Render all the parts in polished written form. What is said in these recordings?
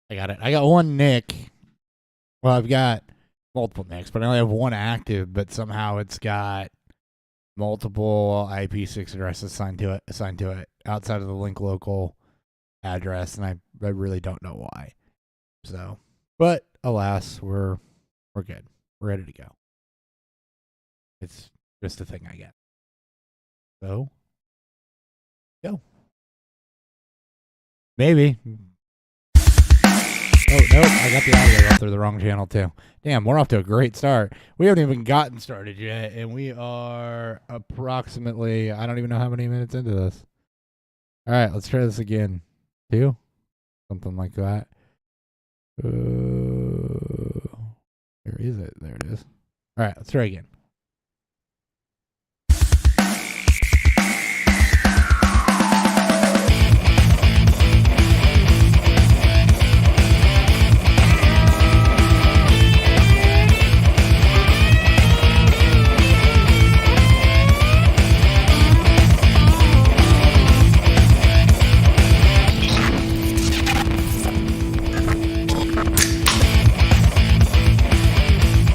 I got it. I got one nick. Well, I've got multiple nicks, but I only have one active, but somehow it's got multiple IP6 addresses assigned to it outside of the link local address, and I really don't know why. So, but alas, we're good. We're ready to go. It's just a thing I get. So, go. Maybe. Oh, nope, I got the audio up through the wrong channel, too. Damn, we're off to a great start. We haven't even gotten started yet, and we are approximately, I don't even know how many minutes into this. All right, let's try this again. 2? Something like that. Where is it? There it is. All right, let's try again.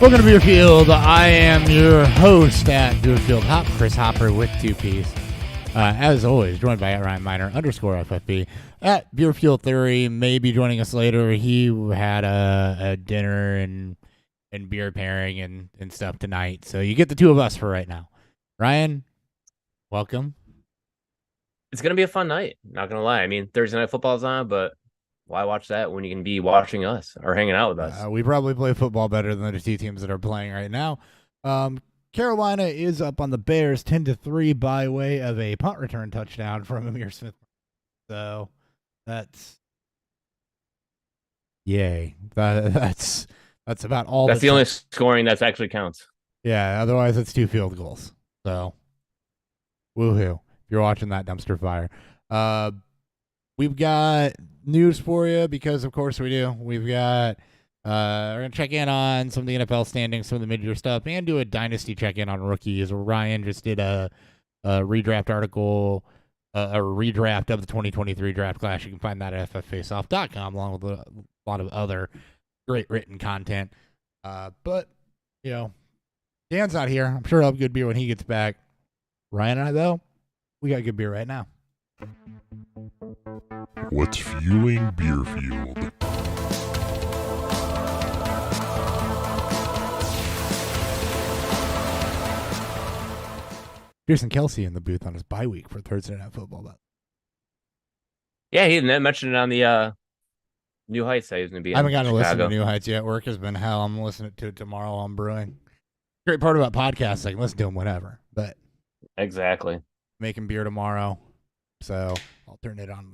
Welcome to Beerfield. I am your host at Beerfield Hop, Chris Hopper with 2 Ps. As always, joined by Ryan Miner _FFB at Beerfield Theory. Maybe joining us later. He had a dinner and beer pairing and stuff tonight. So you get the two of us for right now. Ryan, welcome. It's going to be a fun night. Not going to lie. I mean, Thursday Night Football's on, but why watch that when you can be watching us or hanging out with us? We probably play football better than the 2 teams that are playing right now. Carolina is up on the Bears 10-3 by way of a punt return touchdown from Amir Smith. So that's yay. That's about all. That's the only scoring that actually counts. Yeah, otherwise it's 2 field goals. So woohoo. If you're watching that dumpster fire. We've got news for you because, of course, we do. We've got we're going to check in on some of the NFL standings, some of the mid-year stuff, and do a Dynasty check-in on rookies. Ryan just did a redraft article, a redraft of the 2023 draft class. You can find that at fffaceoff.com along with a lot of other great written content. But, you know, Dan's not here. I'm sure he'll have good beer when he gets back. Ryan and I, though, we got good beer right now. What's fueling Beerfield? Jason Kelsey in the booth on his bye week for Thursday Night Football. Yeah, he mentioned it on the New Heights that he was going to be. I haven't gotten to listen to New Heights yet. Work has been hell. I'm listening to it tomorrow while I'm brewing. Great part about podcasts, I can listen to them whenever. But exactly, making beer tomorrow, so I'll turn it on.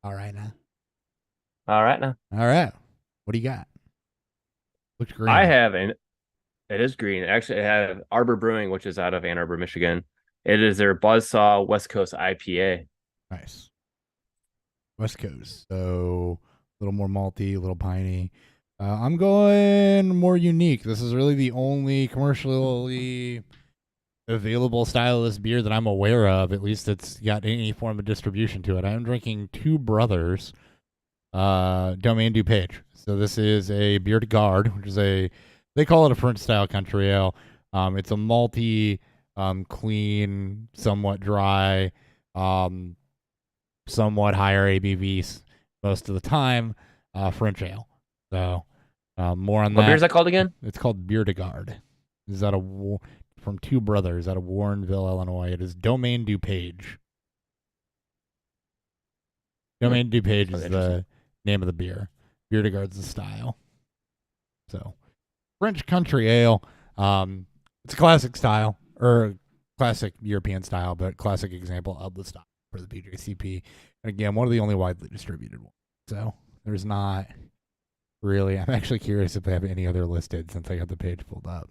All right now. All right. What do you got? Looks green. I have it is green. Actually, I have Arbor Brewing, which is out of Ann Arbor, Michigan. It is their Buzzsaw West Coast IPA. Nice. West Coast. So a little more malty, a little piney. I'm going more unique. This is really the only commercially available style of this beer that I'm aware of. At least it's got any form of distribution to it. I'm drinking Two Brothers Domaine du Page. So this is a Bière de Garde, which is they call it a French style country ale. It's a malty, clean, somewhat dry, somewhat higher ABVs most of the time, French ale. So more on that. What beer is that called again? It's called Bière de Garde. Is that from Two Brothers out of Warrenville, Illinois? It is Domaine du Page. Domaine du Page is the name of the beer. Bière de Garde's the style. So French country ale. It's a classic style, or classic European style, but classic example of the style for the BJCP. And again, one of the only widely distributed ones. So there's not really. I'm actually curious if they have any other listed since I got the page pulled up.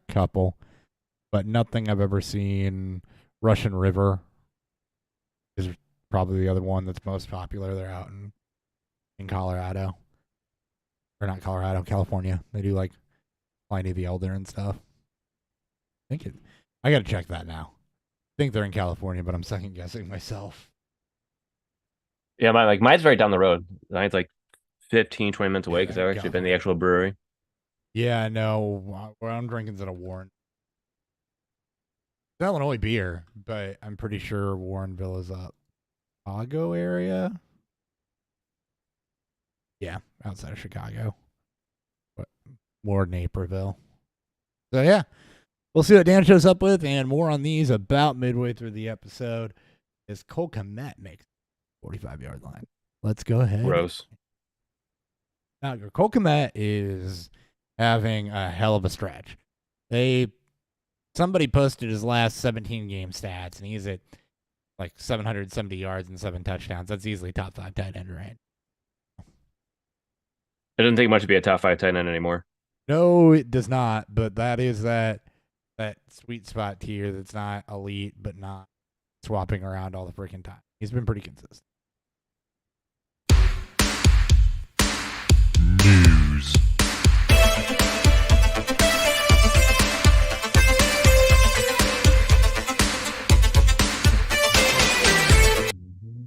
Couple, but nothing I've ever seen. Russian River is probably the other one that's most popular. They're out in Colorado. Or not Colorado, California. They do like Pliny the Elder and stuff. I got to check that now. I think they're in California, but I'm second guessing myself. Yeah, mine's right down the road. Mine's like 15, 20 minutes away because I've actually been to the actual brewery. Yeah, no, what I'm drinking's at a Warren. It's Illinois beer, but I'm pretty sure Warrenville is up Chicago area. Yeah, outside of Chicago. But more Naperville. So yeah, we'll see what Dan shows up with, and more on these about midway through the episode. As Cole Kmet makes 45-yard line. Let's go ahead. Gross. Now, Cole Kmet is having a hell of a stretch. Somebody posted his last 17 game stats, and he's at like 770 yards and 7 touchdowns. That's easily top 5 tight end, right? It doesn't take much to be a top 5 tight end anymore. No, it does not. But that is that sweet spot tier that's not elite, but not swapping around all the freaking time. He's been pretty consistent. News.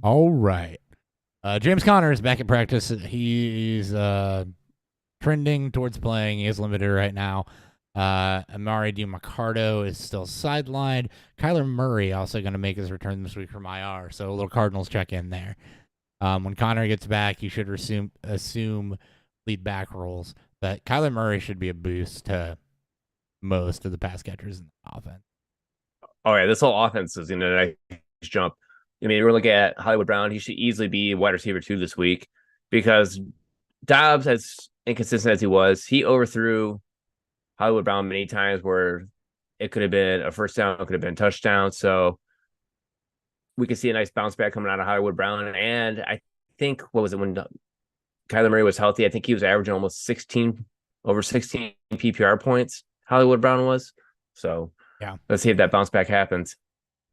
All right. James Conner is back at practice. He's trending towards playing. He is limited right now. Amari DiMarcardo is still sidelined. Kyler Murray also going to make his return this week from IR. So a little Cardinals check in there. When Conner gets back, he should assume lead back roles. But Kyler Murray should be a boost to most of the pass catchers in the offense. Oh, yeah, this whole offense is in a nice jump. I mean, we're looking at Hollywood Brown. He should easily be wide receiver 2 this week because Dobbs, as inconsistent as he was, he overthrew Hollywood Brown many times where it could have been a first down, it could have been a touchdown. So we could see a nice bounce back coming out of Hollywood Brown. And I think, what was it, when Kyler Murray was healthy, I think he was averaging almost over 16 PPR points, Hollywood Brown was. So yeah, let's see if that bounce back happens.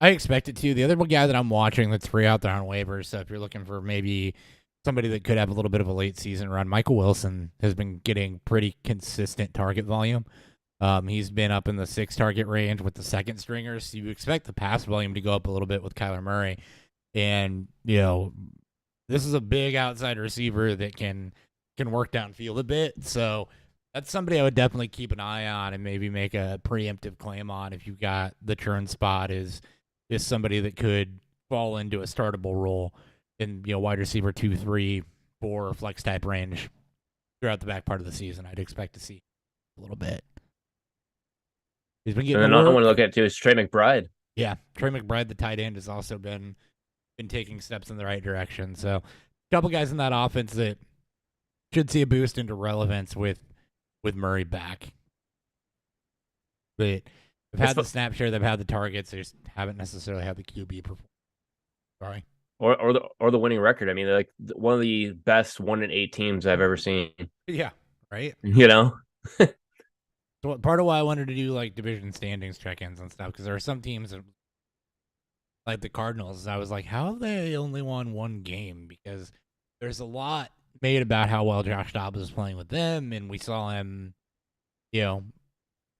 I expect it to. The other guy that I'm watching that's free out there on waivers, so if you're looking for maybe somebody that could have a little bit of a late season run, Michael Wilson has been getting pretty consistent target volume. He's been up in the 6 target range with the second stringers. So you expect the pass volume to go up a little bit with Kyler Murray. And, this is a big outside receiver that can work downfield a bit. So that's somebody I would definitely keep an eye on and maybe make a preemptive claim on if you've got the churn spot is somebody that could fall into a startable role in wide receiver 2, 3, 4 flex type range throughout the back part of the season. I'd expect to see a little bit. He's been getting. And another one to look at too is Trey McBride. Yeah, Trey McBride, the tight end, has also been taking steps in the right direction. So, a couple guys in that offense that should see a boost into relevance with Murray back. But they've had the snap share, they've had the targets, they just haven't necessarily had the QB performance. Sorry. Or the winning record. I mean, they're like one of the best 1-8 teams I've ever seen. Yeah, right. So part of why I wanted to do like division standings check-ins and stuff, because there are some teams that, like the Cardinals, I was like, how have they only won 1 game? Because there's a lot made about how well Josh Dobbs is playing with them, and we saw him,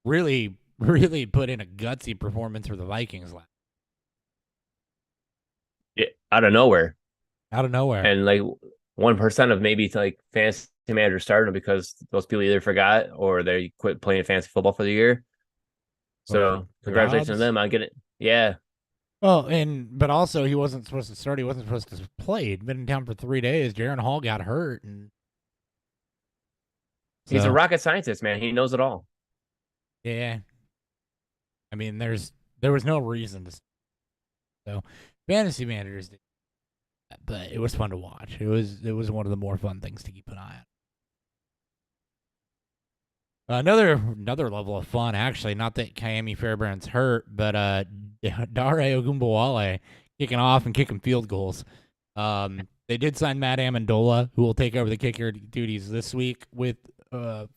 really, really put in a gutsy performance for the Vikings last. Yeah, out of nowhere. And like 1% of maybe like fantasy managers started them because those people either forgot or they quit playing fantasy football for the year. So congratulations to them on getting it. Yeah. Well, but also he wasn't supposed to start. He wasn't supposed to play. He'd been in town for 3 days. Jaron Hall got hurt, and he's a rocket scientist, man. He knows it all. Yeah. I mean, there was no reason to. So fantasy managers did that, but it was fun to watch. It was one of the more fun things to keep an eye on. Another level of fun, actually. Not that Kayami Fairbairn's hurt, but Dare Ogunbowale kicking off and kicking field goals. They did sign Matt Amendola, who will take over the kicker duties this week with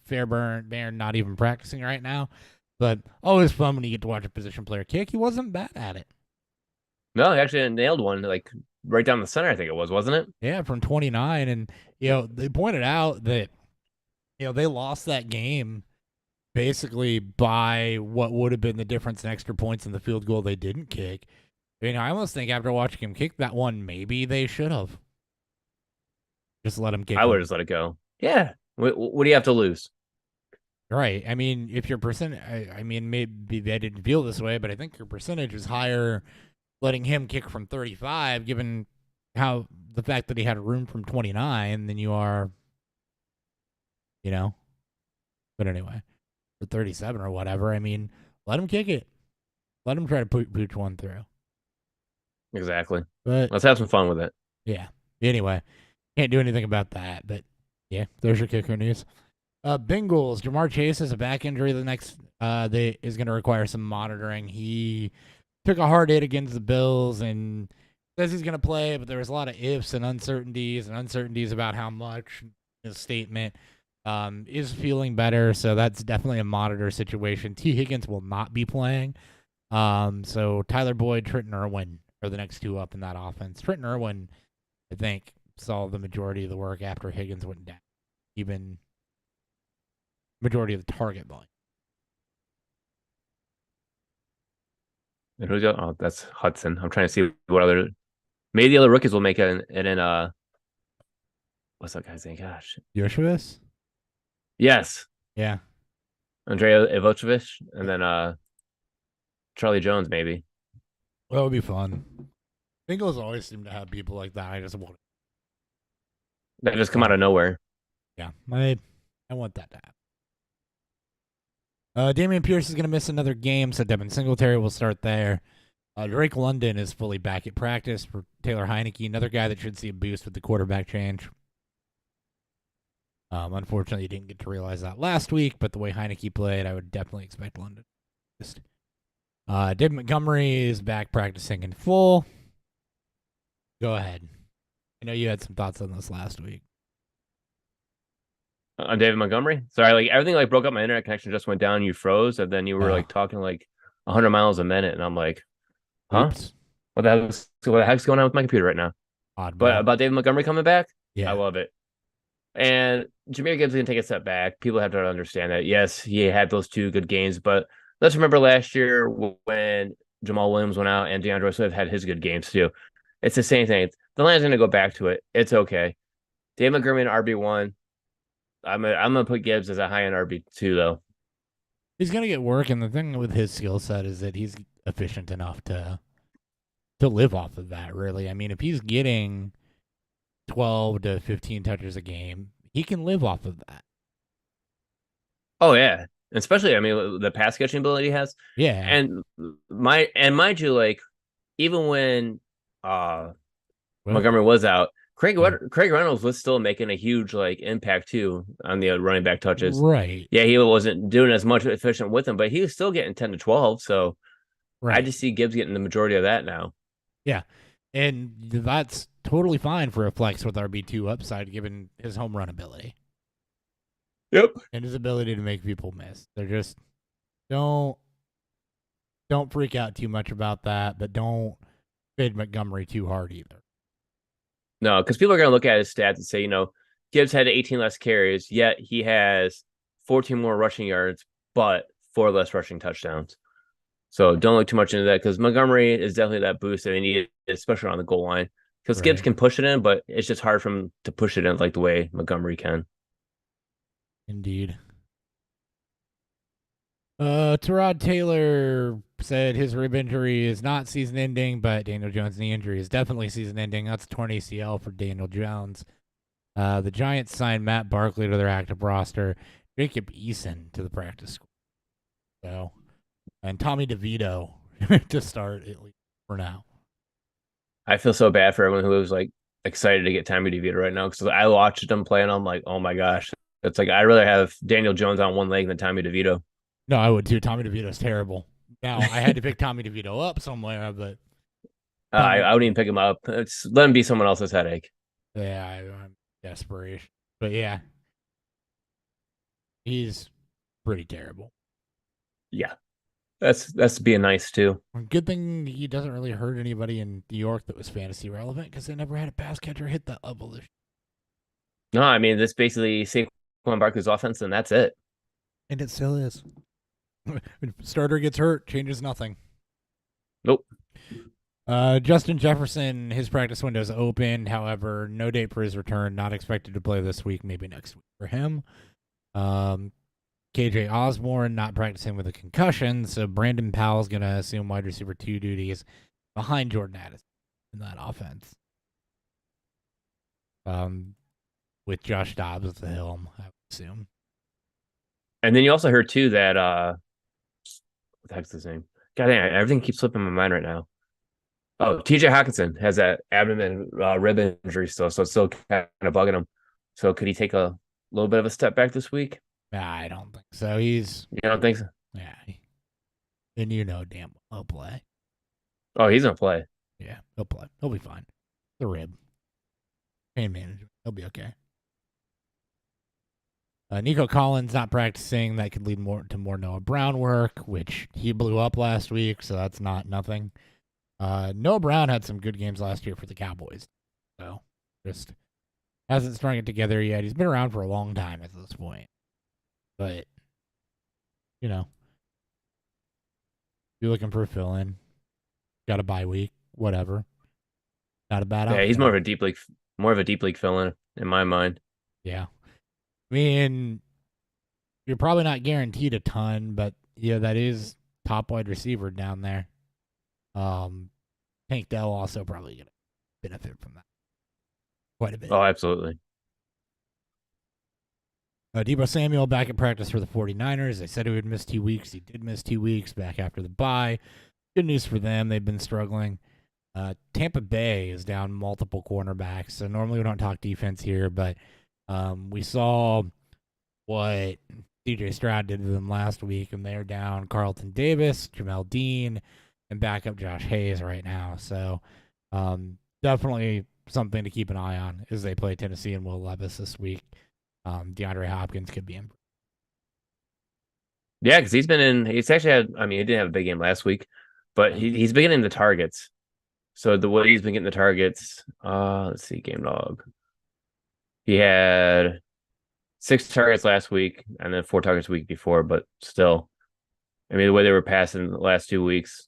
Fairbairn not even practicing right now. But always fun when you get to watch a position player kick. He wasn't bad at it. No, he actually nailed one, like right down the center, I think it was, wasn't it? Yeah, from 29. And, they pointed out that, they lost that game basically by what would have been the difference in extra points in the field goal they didn't kick. I almost think after watching him kick that one, maybe they should have. Just let him kick. I would just let it go. Yeah. What do you have to lose? Right. I mean, if your I mean, maybe they didn't feel this way, but I think your percentage is higher letting him kick from 35, given how the fact that he had room from 29 than you are, But anyway, for 37 or whatever, I mean, let him kick it. Let him try to pooch one through. Exactly. But let's have some fun with it. Yeah. Anyway, can't do anything about that. But yeah, there's your kicker news. Bengals, Jamar Chase has a back injury. The next is going to require some monitoring. He took a hard hit against the Bills and says he's going to play, but there was a lot of ifs and uncertainties about how much. His statement is feeling better, so that's definitely a monitor situation. T. Higgins will not be playing. So Tyler Boyd, Trenton Irwin are the next two up in that offense. Trenton Irwin, I think, saw the majority of the work after Higgins went down. Even majority of the target volume. And who's the other? Oh, that's Hudson. I'm trying to see what other. Maybe the other rookies will make it. And then what's that guy's name? Gosh, Yoshivas? Yes. Yeah. Andrea Ivocevic, and then Charlie Jones, maybe. That would be fun. Bengals always seem to have people like that. I just want That just come out of nowhere. Yeah, I want that to happen. Damian Pierce is going to miss another game, so Devin Singletary will start there. Drake London is fully back at practice for Taylor Heineke, another guy that should see a boost with the quarterback change. Unfortunately, you didn't get to realize that last week, but the way Heineke played, I would definitely expect London. David Montgomery is back practicing in full. Go ahead. I know you had some thoughts on this last week. On David Montgomery? Sorry, everything broke up. My internet connection just went down. You froze, and then you were talking 100 miles a minute, and I'm like, huh? Oops. What the heck's going on with my computer right now? Oddball. But about David Montgomery coming back, yeah, I love it. And Jahmyr Gibbs can take a step back. People have to understand that. Yes, he had those two good games, but let's remember last year when Jamal Williams went out and DeAndre Swift had his good games too. It's the same thing. The Lions are going to go back to it. It's okay. David Montgomery in RB1. I'm gonna put Gibbs as a high end RB2 though. He's gonna get work, and the thing with his skill set is that he's efficient enough to live off of that. Really, I mean, if he's getting 12 to 15 touches a game, he can live off of that. Oh yeah, especially the pass catching ability he has. Yeah, and mind you, even when Montgomery was out, Craig Reynolds was still making a huge impact too on the running back touches. Right. Yeah, he wasn't doing as much efficient with them, but he was still getting 10 to 12. So I just see Gibbs getting the majority of that now. Yeah, and that's totally fine for a flex with RB2 upside, given his home run ability. Yep. And his ability to make people miss. They're just don't freak out too much about that, but don't fade Montgomery too hard either. No, because people are going to look at his stats and say, Gibbs had 18 less carries, yet he has 14 more rushing yards, but 4 less rushing touchdowns. So don't look too much into that, because Montgomery is definitely that boost that they need, especially on the goal line. Because Gibbs can push it in, but it's just hard for him to push it in the way Montgomery can. Indeed. Tyrod Taylor said his rib injury is not season-ending, but Daniel Jones' knee injury is definitely season-ending. That's a torn ACL for Daniel Jones. The Giants signed Matt Barkley to their active roster, Jacob Eason to the practice squad. So, and Tommy DeVito to start, at least for now. I feel so bad for everyone who was excited to get Tommy DeVito right now, because I watched him play and I'm like, oh my gosh. It's I'd rather have Daniel Jones on one leg than Tommy DeVito. No, I would too. Tommy DeVito's terrible. Now, I had to pick Tommy DeVito up somewhere, but I wouldn't even pick him up. Let him be someone else's headache. Yeah, I'm desperation. But yeah, he's pretty terrible. Yeah, that's being nice too. Good thing he doesn't really hurt anybody in New York that was fantasy relevant, because they never had a pass catcher hit that level. No, this basically Saquon Barkley's offense, and that's it. And it still is. Starter gets hurt, changes nothing. Nope. Justin Jefferson, his practice window is open. However, no date for his return. Not expected to play this week. Maybe next week for him. KJ Osborne not practicing with a concussion, so Brandon Powell's going to assume wide receiver 2 duties behind Jordan Addison in that offense. With Josh Dobbs at the helm, I would assume. And then you also heard too that what the heck's his name? God damn, everything keeps slipping my mind right now. Oh, TJ Hawkinson has that abdomen rib injury still, so it's still kind of bugging him. So could he take a little bit of a step back this week? Nah, I don't think so. You don't think so? Yeah. And you know damn well he'll play. Oh, he's gonna play. Yeah, he'll play. He'll be fine. The rib. Pain management. He'll be okay. Nico Collins not practicing. That could lead to more Noah Brown work, which he blew up last week, so that's not nothing. Noah Brown had some good games last year for the Cowboys. So just hasn't strung it together yet. He's been around for a long time at this point. But, you know, you're looking for a fill-in. Got a bye week, whatever. Not a bad option. Yeah, he's more of a deep league fill-in in my mind. Yeah. I mean, you're probably not guaranteed a ton, but yeah, that is top wide receiver down there. Tank Dell also probably going to benefit from that quite a bit. Oh, absolutely. Deebo Samuel back at practice for the 49ers. They said he would miss 2 weeks. He did miss 2 weeks back after the bye. Good news for them. They've been struggling. Tampa Bay is down multiple cornerbacks. So normally we don't talk defense here, but we saw what DJ Stroud did to them last week, and they're down Carlton Davis, Jamel Dean, and backup Josh Hayes right now. So definitely something to keep an eye on as they play Tennessee and Will Levis this week. DeAndre Hopkins could be in. Yeah, because he's actually had, I mean, he didn't have a big game last week, but he's been getting the targets. So the way he's been getting the targets, let's see, game log. He had 6 targets last week and then 4 targets the week before, but still, I mean, the way they were passing the last 2 weeks,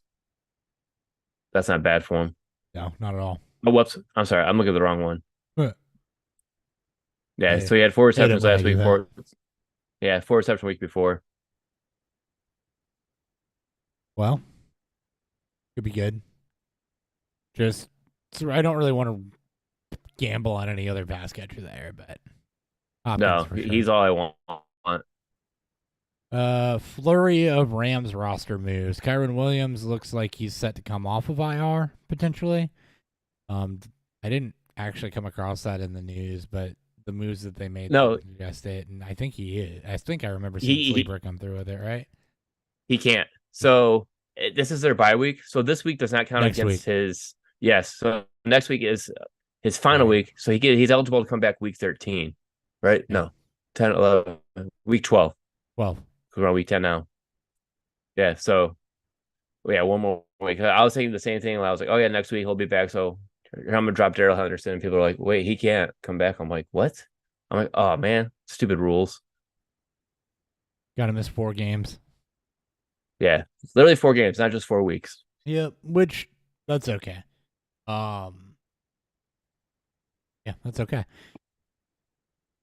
that's not bad for him. No, not at all. Oh, whoops. I'm sorry. I'm looking at the wrong one. What? Yeah, so he had 4 receptions last week. 4 receptions week before. Well, could be good. Just, so I don't really want to gamble on any other pass catcher there, but Hopkins no, he's all I want. Flurry of Rams roster moves. Kyron Williams looks like he's set to come off of IR potentially. I didn't actually come across that in the news, but the moves that they made suggest it, and I think he is. I think I remember seeing Sleeper come through with it, right? He can't. So this is their bye week. So this week does not count against his. Yes. So next week is his final week. So he's eligible to come back week 13, right? Yeah. No, 10, 11, week 12. 12. Because we're on week 10 now. Yeah. So, yeah, one more week. I was thinking the same thing. I was like, oh, yeah, next week he'll be back. So I'm going to drop Darrell Henderson. And people are like, wait, he can't come back. I'm like, what? I'm like, oh, man, stupid rules. Got to miss 4 games. Yeah, it's literally 4 games, not just 4 weeks. Yep, which that's okay. Yeah, that's okay.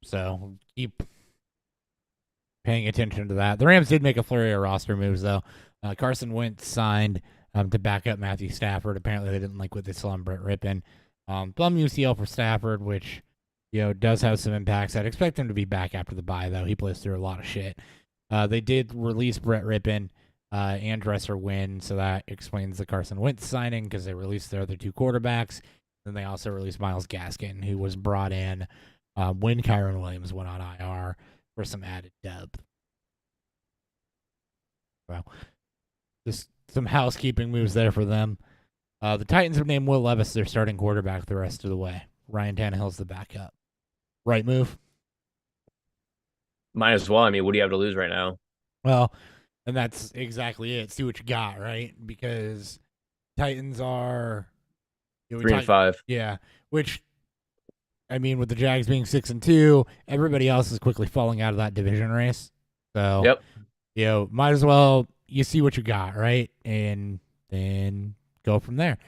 So keep paying attention to that. The Rams did make a flurry of roster moves, though. Carson Wentz signed to back up Matthew Stafford. Apparently, they didn't like what they saw in Brett Rippon. Thumb UCL for Stafford, which does have some impacts. I'd expect him to be back after the bye, though. He plays through a lot of shit. They did release Brett Rippon and Dresser Wynn, so that explains the Carson Wentz signing because they released their other 2 quarterbacks. Then they also released Myles Gaskin, who was brought in when Kyron Williams went on IR for some added depth. Well, just some housekeeping moves there for them. The Titans have named Will Levis their starting quarterback the rest of the way. Ryan Tannehill's the backup. Right move? Might as well. I mean, what do you have to lose right now? Well, and that's exactly it. See what you got, right? Because Titans are 3-5. Yeah, which, I mean, with the Jags being 6-2, everybody else is quickly falling out of that division race. So, yep. Might as well you see what you got, right? And then go from there.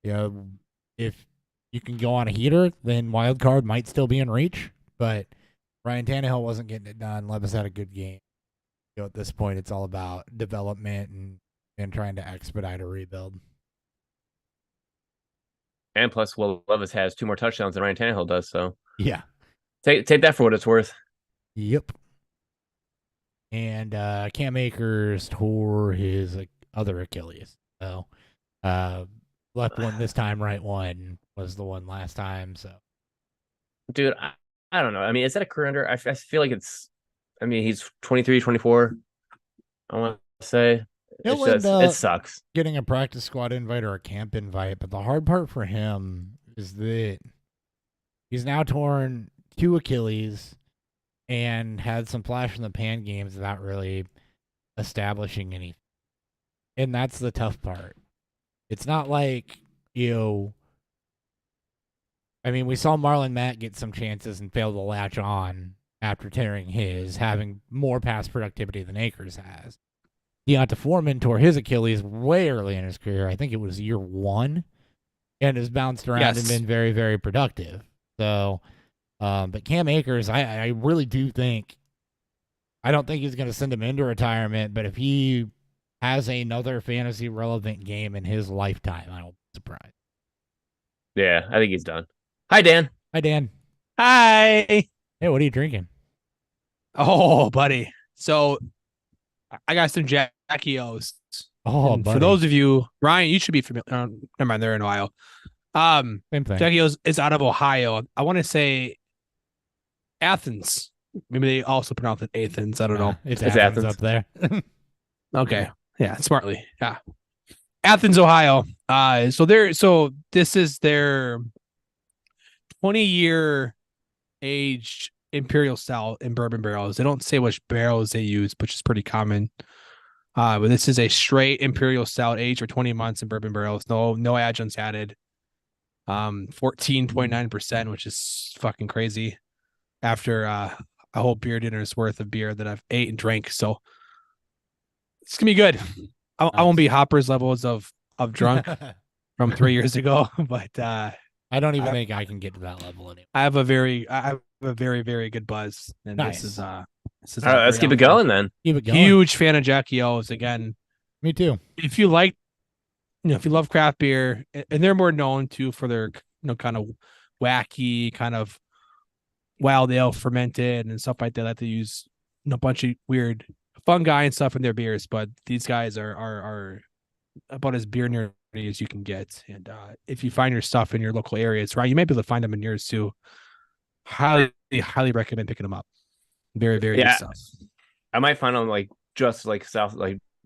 If you can go on a heater, then wild card might still be in reach. But Ryan Tannehill wasn't getting it done. Levis had a good game. At this point, it's all about development and trying to expedite a rebuild. And plus, Levis has 2 more touchdowns than Ryan Tannehill does. So yeah, take that for what it's worth. Yep. And Cam Akers tore his other Achilles. So left one this time, right one was the one last time. So, dude, I don't know. I mean, is that a career ender? I feel like it's. I mean, he's 23, 24. I want to say it sucks. Getting a practice squad invite or a camp invite, but the hard part for him is that he's now torn 2 Achilles and had some flash in the pan games without really establishing anything. And that's the tough part. It's not like, I mean, we saw Marlon Mack get some chances and fail to latch on after tearing his, having more pass productivity than Akers has. Deonta Foreman tore his Achilles way early in his career. I think it was year 1, and has bounced around and been very, very productive. So, but Cam Akers, I really do think, I don't think he's going to send him into retirement, but if he has another fantasy relevant game in his lifetime, I won't be surprised. Yeah, I think he's done. Hi, Dan. Hi, Dan. Hi. Hey, what are you drinking? Oh, buddy. So I got some Jackie O's. Oh, buddy. For those of you, Ryan, you should be familiar. Never mind, they're in Ohio. Same thing. Jackie O's is out of Ohio. I want to say Athens. Maybe they also pronounce it Athens. I don't know. It's Athens up there. Okay. Yeah, smartly. Yeah. Athens, Ohio. So this is their 20-year aged imperial stout in bourbon barrels. They don't say which barrels they use, which is pretty common. But this is a straight imperial stout aged for 20 months in bourbon barrels. No adjuncts added. 14.9%, which is fucking crazy. After a whole beer dinner's worth of beer that I've ate and drank, so it's gonna be good. I won't be Hopper's levels of drunk from 3 years ago, but I don't even think I can get to that level anymore. I have a very very good buzz, and nice. This is all right, let's keep it going then. Keep it going. Huge fan of Jackie O's again. Me too. If you like, if you love craft beer, and they're more known too for their kind of wacky kind of wild ale fermented and stuff like that. That they use a bunch of weird fungi and stuff in their beers, but these guys are about as beer nerdy as you can get. And if you find your stuff in your local areas, right, you may be able to find them in yours too. Highly recommend picking them up. Very, very good stuff. I might find them just south,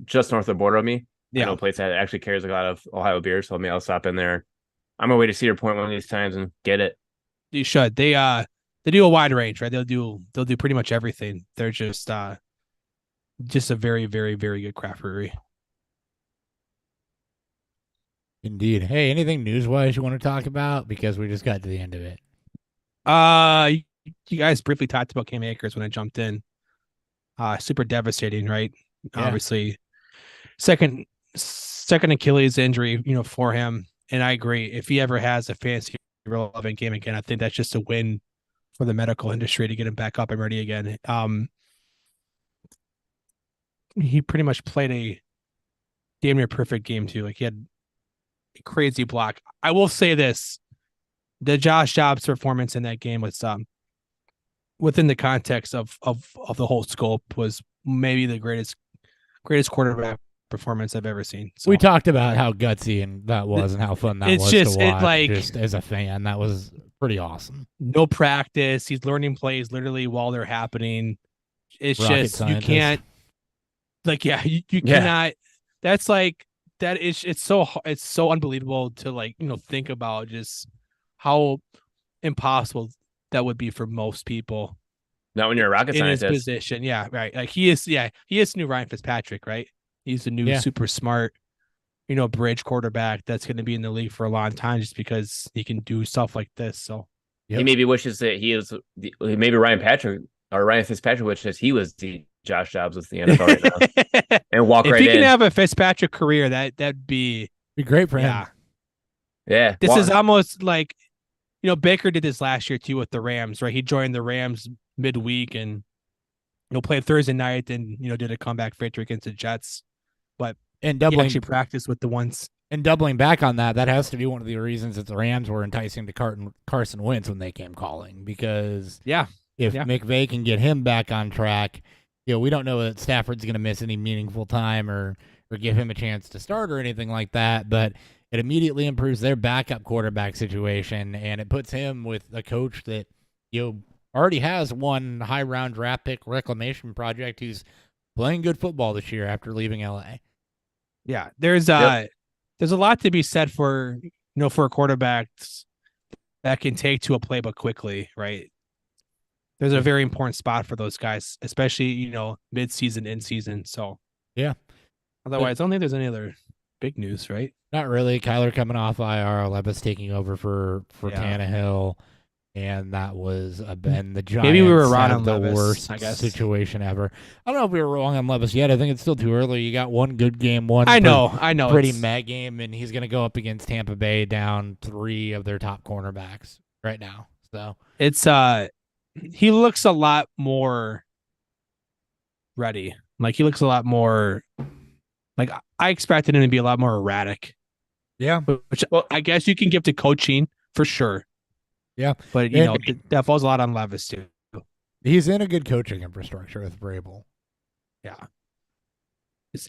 just north of the border of me. Yeah, I know a place that actually carries a lot of Ohio beer, so maybe I'll stop in there. I'm gonna wait to Cedar Point one of these times and get it. You should. They do a wide range, right? They'll do pretty much everything. They're just a very, very, very good craft brewery. Indeed. Hey, anything news-wise you want to talk about? Because we just got to the end of it. You guys briefly talked about Cam Akers when I jumped in. Super devastating, right? Yeah. Obviously, second Achilles injury, for him. And I agree. If he ever has a fancy relevant game again, I think that's just a win for the medical industry to get him back up and ready again. He pretty much played a damn near perfect game too. He had a crazy block. I will say this: the Josh Dobbs performance in that game was within the context of the whole scope was maybe the greatest quarterback performance I've ever seen. So, we talked about how gutsy and that was and how fun that was to watch. Just as a fan, that was pretty awesome. No practice. He's learning plays literally while they're happening. It's Rocket just scientist. You can't you cannot. That's it's so unbelievable to think about just how impossible that would be for most people. Not when you're a rocket scientist. In his position. Yeah, right. He is new Ryan Fitzpatrick, right? He's the new super smart, bridge quarterback that's going to be in the league for a long time just because he can do stuff like this. So he maybe wishes that maybe Ryan Fitzpatrick wishes he was the Josh Dobbs with the NFL right now and walk right in. If he can have a Fitzpatrick career, that'd be great for him. Yeah. This is almost like, Baker did this last year too with the Rams, right? He joined the Rams midweek and played Thursday night and did a comeback victory against the Jets. But And he actually practiced with the ones. And doubling back on that has to be one of the reasons that the Rams were enticing to Carson Wentz when they came calling, because if McVay can get him back on track, we don't know that Stafford's going to miss any meaningful time or give him a chance to start or anything like that, but it immediately improves their backup quarterback situation, and it puts him with a coach that already has one high-round draft pick reclamation project who's playing good football this year after leaving LA. Yeah, there's a lot to be said for for quarterbacks that can take to a playbook quickly, right? There's a very important spot for those guys, especially mid-season, in-season. So yeah. Otherwise, I don't think there's any other big news, right? Not really. Kyler coming off IR, Levis taking over for Tannehill, and that was and the Giants maybe we were wrong on the Levis, worst I guess. situation ever. I don't know if we were wrong on Levis yet. I think it's still too early. You got one good game, I know, pretty meh game, and he's going to go up against Tampa Bay down 3 of their top cornerbacks right now. So it's he looks a lot more ready. Like he looks a lot more. Like I expected him to be a lot more erratic. Yeah, which I guess you can give to coaching for sure. Yeah, but that falls a lot on Levis too. He's in a good coaching infrastructure with Vrabel. Yeah,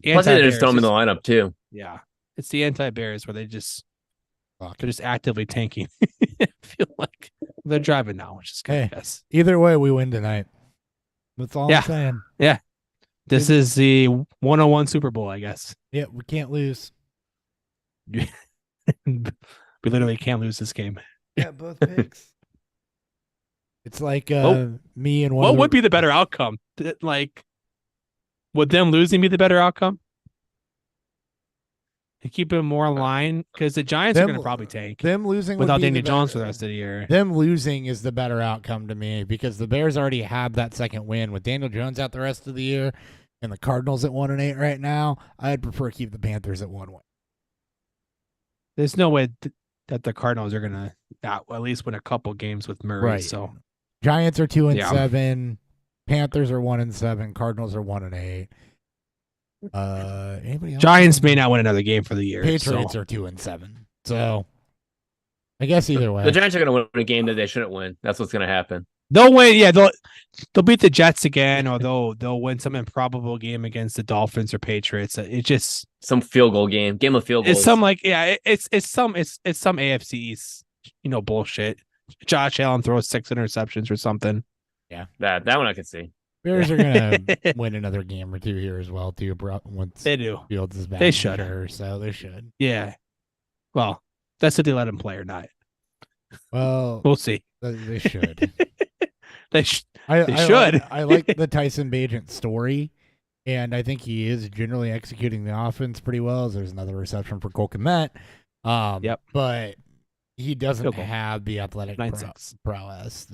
plus they just throw him in the lineup too. Yeah, it's the anti-Bears where they're just actively tanking. I feel like they're driving now, which is good. Hey, yes. Either way, we win tonight. That's all I'm saying. Yeah. This is the 101 Super Bowl, I guess. Yeah, we can't lose. We literally can't lose this game. Yeah, both picks. It's like me and what would be the better outcome? Like, would them losing be the better outcome? To keep them more in line, because the Giants are going to probably tank. Them losing without Daniel Jones for the rest of the year. Them losing is the better outcome to me, because the Bears already have that second win with Daniel Jones out the rest of the year, and the Cardinals at 1-8 right now. I'd prefer to keep the Panthers at 1 win. There's no way that the Cardinals are going to at least win a couple games with Murray. Right. So Giants are 2-7, Panthers are 1-7, Cardinals are 1-8. Anybody else? Giants may not win another game for the year. Patriots are 2-7. So I guess either way. The Giants are going to win a game that they shouldn't win. That's what's going to happen. They'll win. Yeah, they'll beat the Jets again, or they'll win some improbable game against the Dolphins or Patriots. It's just some field goal game of field goals. It's some it's some AFC East, bullshit. Josh Allen throws 6 interceptions or something. Yeah, that one I could see. Bears are gonna win another game or two here as well too. Once they do, Fields is back. They should, so they should. Yeah. Well, that's if they let him play or not. Well, we'll see. They should. They should. I like the Tyson Bagent story, and I think he is generally executing the offense pretty well. There's another reception for Cole Kmet. Yep. But he doesn't have the athletic prowess.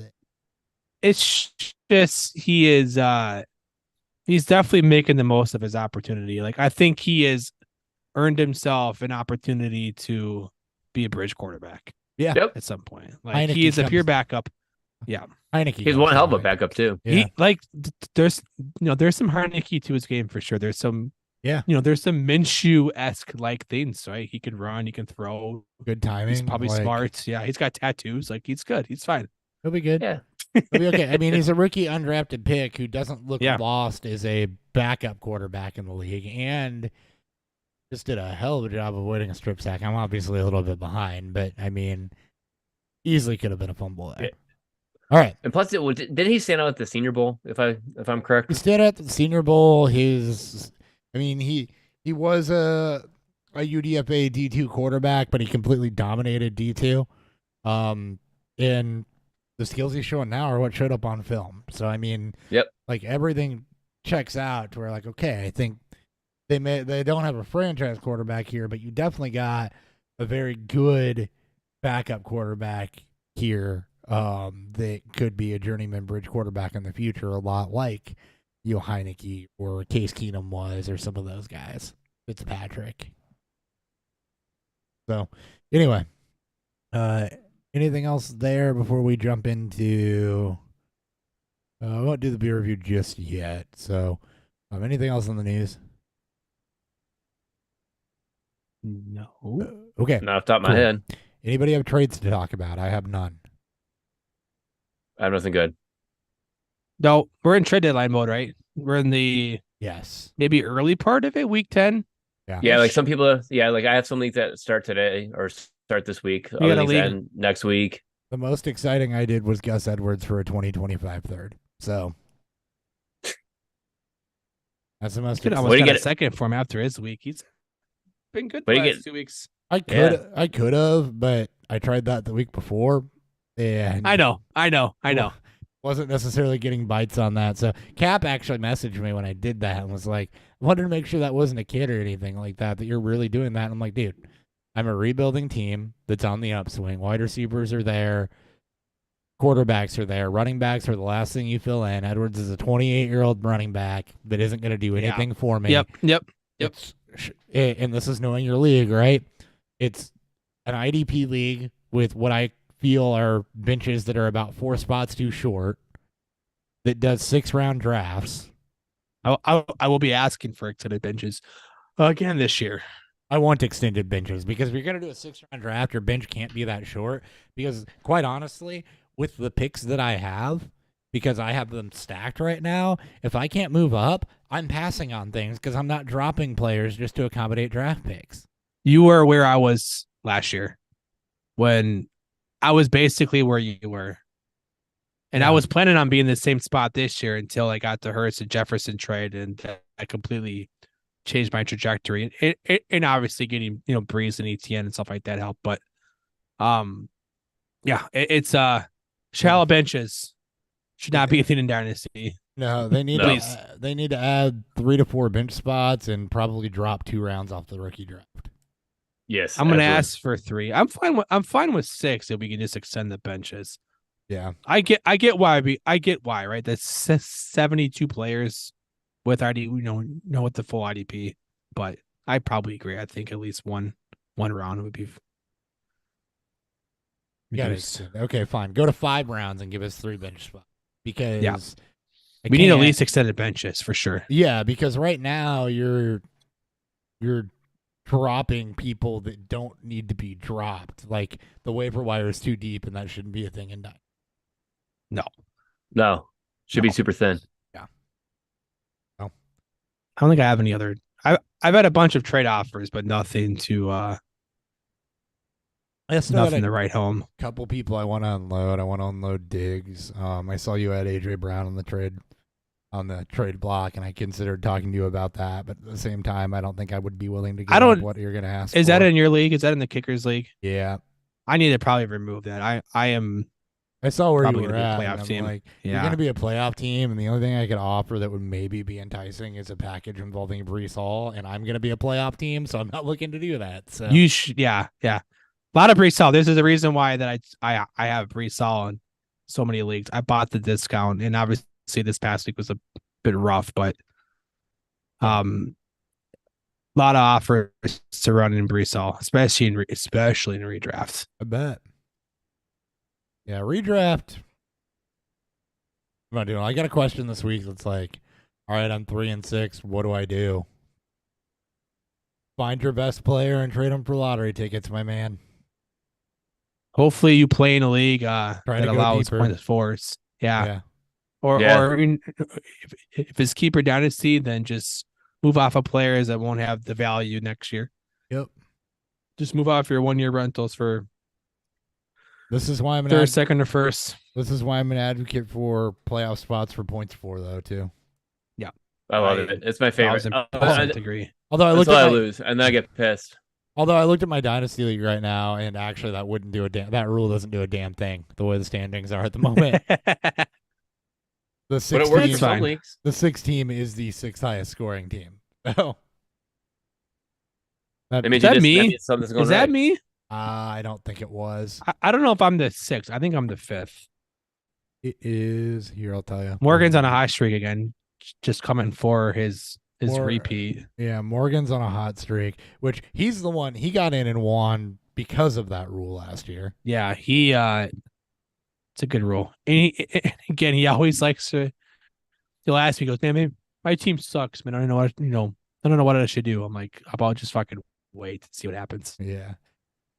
It's just he's definitely making the most of his opportunity. Like I think he has earned himself an opportunity to be a bridge quarterback. Yeah. Yep. At some point. Like he is a pure backup. Yeah. Heineke. He's one hell of a backup too. Yeah. There's some Heineke to his game for sure. There's some there's some Minshew-esque like things, right? He can run, he can throw. Good timing. He's probably smart. Yeah, he's got tattoos. Like he's good. He's fine. He'll be good. Yeah. He'll be okay. I mean, he's a rookie undrafted pick who doesn't look lost as a backup quarterback in the league, and just did a hell of a job avoiding a strip sack. I'm obviously a little bit behind, but I mean, easily could have been a fumble there. Yeah. All right. And plus, didn't he stand out at the Senior Bowl? If I'm correct, he stood at the Senior Bowl. He was a UDFA D2 quarterback, but he completely dominated D2. And the skills he's showing now are what showed up on film. So I mean, like everything checks out to where like, okay, I think they don't have a franchise quarterback here, but you definitely got a very good backup quarterback here that could be a journeyman bridge quarterback in the future, a lot like Heineke or Case Keenum was, or some of those guys. Fitzpatrick. So anyway, Anything else there before we jump into? I won't do the beer review just yet. So, anything else on the news? No. Okay. Not off the top of my Cool. head. Anybody have trades to talk about? I have none. I have nothing good. No, we're in trade deadline mode, right? We're in the Yes. maybe early part of it, week 10. Yeah, like some people, like I have some leagues that start today or start this week. You Other got a leagues league? end next week. The most exciting I did was Gus Edwards for a 2025 third. So that's the most. Could exciting. almost Way to got a get it. second for him after his week. He's been good Way the to last get- 2 weeks. I could have, but I tried that the week before, and I know. wasn't necessarily getting bites on that. So Cap actually messaged me when I did that and was like, I wanted to make sure that wasn't a kid or anything like that, that you're really doing that. And I'm like, dude, I'm a rebuilding team that's on the upswing. Wide receivers are there. Quarterbacks are there. Running backs are the last thing you fill in. Edwards is a 28-year-old running back that isn't going to do Yeah. anything for me. Yep. And this is knowing your league, right? It's an IDP league with what I feel are benches that are about 4 spots too short that does 6-round drafts. I will be asking for extended benches again this year. I want extended benches because if you're going to do a 6-round draft, your bench can't be that short. Because quite honestly, with the picks that I have, because I have them stacked right now, if I can't move up, I'm passing on things because I'm not dropping players just to accommodate draft picks. You were where I was last year when I was basically where you were. And I Yeah. was planning on being in the same spot this year until I got the Hurts and Jefferson trade, and I completely changed my trajectory. And obviously getting, Breeze and ETN and stuff like that helped. But it's shallow benches should not be a thing in Dynasty. No, they need No. they need to add 3 to 4 bench spots and probably drop 2 rounds off the rookie draft. Yes, I'm gonna absolutely. ask for 3. I'm fine with 6 if we can just extend the benches. Yeah. I get why, right? That's 72 players with ID, with the full IDP, but I probably agree. I think at least one round would be Got reduced. it. Okay, fine. Go to 5 rounds and give us 3 bench spots because I We need at can't- least extended benches for sure. Yeah, because right now you're dropping people that don't need to be dropped. Like the waiver wire is too deep, and that shouldn't be a thing in Dynasty. No, should be No. super thin. I don't think I have any other. I've had a bunch of trade offers, but nothing to I still got nothing a to write home. couple people I want to unload. I want to unload Diggs. I saw you had AJ Brown on the trade block, and I considered talking to you about that. But at the same time, I don't think I would be willing to give I don't- up what you're going to ask. Is for. that in your league? Is that in the Kickers League? Yeah, I need to probably remove that. I am I saw where Probably you were gonna at. be a and playoff I'm team. like, you're going to be a playoff team, and the only thing I could offer that would maybe be enticing is a package involving Brees Hall, and I'm going to be a playoff team, so I'm not looking to do that. So You should, yeah. A lot of Brees Hall. This is the reason why that I have Brees Hall in so many leagues. I bought the discount, and obviously this past week was a bit rough, but a lot of offers to run in Brees Hall, especially in redrafts. I bet. Yeah, redraft. What am I doing? I got a question this week that's like, all right, I'm 3-6. What do I do? Find your best player and trade them for lottery tickets, my man. Hopefully, you play in a league to that go allows deeper. points fours. Yeah. Or Yeah. if it's keeper dynasty, then just move off of players that won't have the value next year. Yep. Just move off your 1-year rentals for This is why I'm third, second, or first. This is why I'm an advocate for playoff spots for points for though too. I love it. It's my favorite. 1000% agree. Although I looked Until I at my, lose, and then I get pissed. although I looked at my dynasty league right now, and actually that wouldn't do a damn. That rule doesn't do a damn thing. The way the standings are at the moment. The But it 6 works team, for some fine. leagues. the 6 team is the 6th highest scoring team. So That means Is that that me? means something's going Is that right. me? I don't think it was. I don't know if I'm the 6th. I think I'm the 5th. It is here. I'll tell you. Morgan's on a high streak again, just coming for his Mor- repeat. Yeah, Morgan's on a hot streak, which he's the one. He got in and won because of that rule last year. Yeah, it's a good rule. And again, he always likes to. He'll ask me, he goes, man, my team sucks, man. I don't know what I don't know what I should do. I'm like, how about just fucking wait and see what happens. Yeah,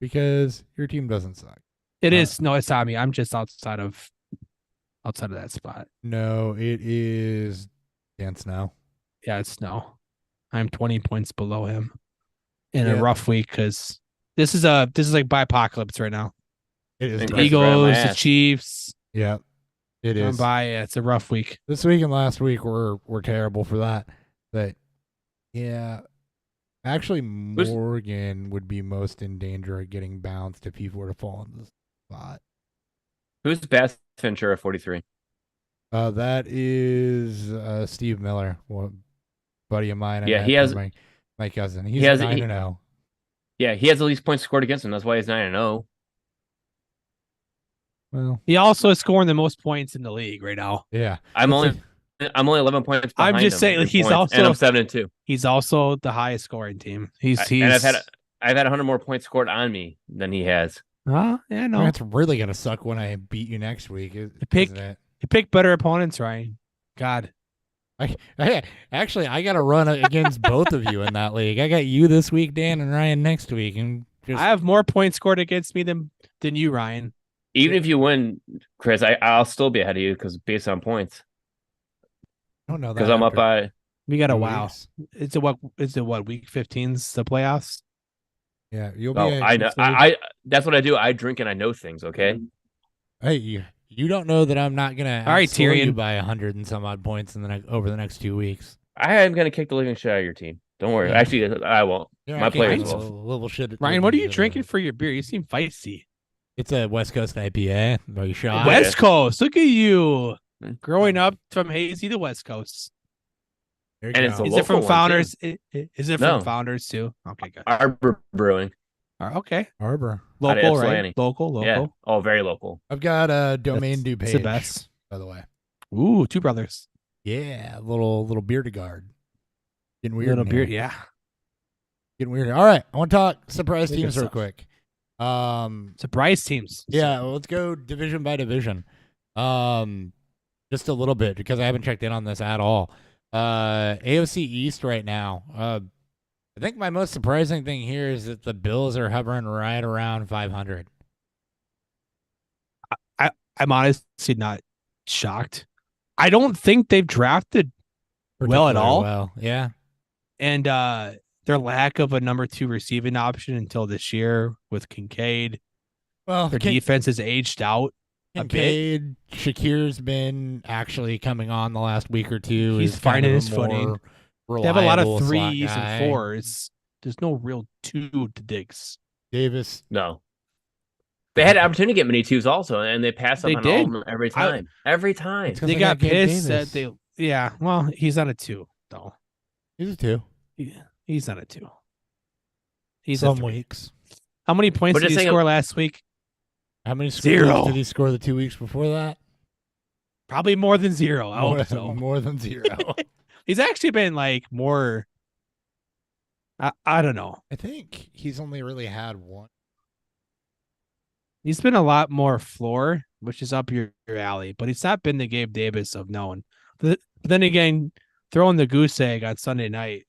because your team doesn't suck. It is no, it's not me. I'm just outside of that spot. No, it is Dan Snow. Yeah, it's Snow. I'm 20 points below him in Yeah. a rough week because this is like by apocalypse right now. It is. And The Chris is right on my Eagles, the ass. Chiefs. Yeah, it I'm is. by. Yeah, it's a rough week. This week and last week were terrible for that. But yeah, actually, Morgan would be most in danger of getting bounced if he were to fall in this spot. Who's Bass Ventura 43? That is Steve Miller, buddy of mine. I Yeah, met he has- from my cousin. He's has- 9-0. Yeah, he has the least points scored against him. That's why he's 9-0. Well, He also is scoring the most points in the league right now. yeah. I'm It's only 11 points behind I'm just him saying, in he's points, also- and I'm 7-2. He's also the highest scoring team. He's And I've had 100 more points scored on me than he has. yeah, no. That's really gonna suck when I beat you next week, pick- isn't it? You pick better opponents, Ryan. God. Actually, I got to run against both of you in that league. I got you this week, Dan, and Ryan next week, and just I have more points scored against me than you, Ryan. Even if you win, Chris, I'll still be ahead of you because based on points. I don't know that Because I'm up after by We got a 2 wow. weeks. It's what week 15's the playoffs? Yeah, you'll be. Oh, I know. I that's what I do. I drink and I know things. Okay. Hey, you don't know that I'm not gonna. All right, outscore you Tyrion. by 100 and some odd points over the next 2 weeks. I am gonna kick the living shit out of your team. Don't worry. Yeah. Actually, I won't. Yeah, My I can't players get will. a little shit. Ryan, what are you drinking for your beer? You seem feisty. It's a West Coast IPA. Are you shot? West- West Coast. Look at you. Mm. Growing up from hazy to West Coast. There you And go. it's a Is it from local one, Founders? Is it No. from Founders too? Okay, good. Arbor Brewing. Okay. Harbor. Out of Local, right? Ypsilanti. Local. Yeah. Oh, very local. I've got a Domaine That's DuPage, the best. by the way. Ooh, two brothers. Yeah, little bearded guard. Getting weird. Little in beard. here. Yeah. Getting weird. All right, I want to talk surprise Good teams real stuff. quick. Surprise teams. Yeah, let's go division by division. Just a little bit because I haven't checked in on this at all. AFC East right now. I think my most surprising thing here is that the Bills are hovering right around 500. I'm honestly not shocked. I don't think they've drafted well at Particularly all. Well, yeah. And their lack of a number 2 receiving option until this year with Kincaid. Well, Their defense has aged out a bit. Kincaid, Shakir's been actually coming on the last week or two. He's is kind finding of his a more footing. They have a lot reliable of slot 3s guy. and 4s. There's no real 2 to Diggs. Davis. No. They had an opportunity to get many twos also, and they passed up They on did. all of them every time. Every time. It's 'cause They they got got Gabe pissed that Davis. they. Yeah, well, he's not a 2 though. He's a 2. He's not a 2. He's Some a 3. weeks. How many points But did just he saying- score last week? How many 0. scores did he score the 2 weeks before that? Probably more than 0. I more, hope so. more than 0. He's actually been like more. I don't know. I think he's only really had one. He's been a lot more floor, which is up your alley, but he's not been the Gabe Davis of known. But then again, throwing the goose egg on Sunday night,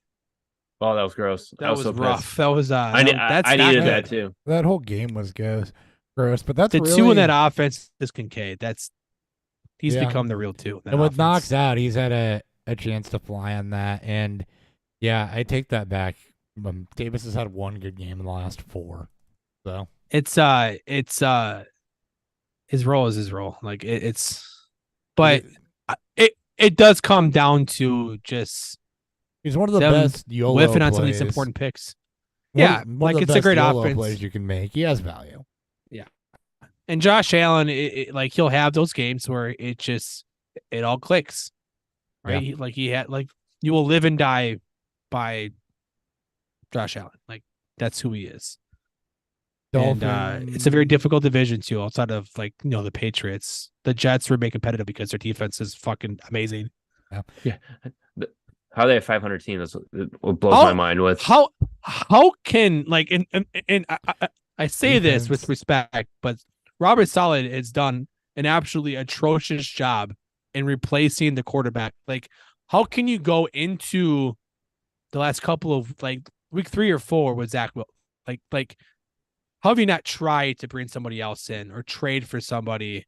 Oh, that was gross. that was so rough. pissed. That was I that's not needed good. that too. That whole game was gross, but that's The really, 2 in that offense is Kincaid. He's Yeah. become the real 2. in that and with offense. Knox out, he's had a chance to fly on that. And yeah, I take that back. Davis has had one good game in the last 4. So It's his role is his role. Like but it does come down to just he's one of the them best YOLO whiffing on some of these plays. important picks. One- Yeah, one of like the it's a best great YOLO offense. plays you can make. He has value. And Josh Allen, like he'll have those games where it all clicks, right? He had you will live and die by Josh Allen. Like that's who he is. And it's a very difficult division too. Outside of the Patriots, the Jets remain competitive because their defense is fucking amazing. How they have 500 teams is what blows my mind with. How can I say this defense. with respect, but Robert Saleh has done an absolutely atrocious job in replacing the quarterback. Like, how can you go into the last couple of like week 3 or 4 with Zach Will? Like, how have you not tried to bring somebody else in or trade for somebody?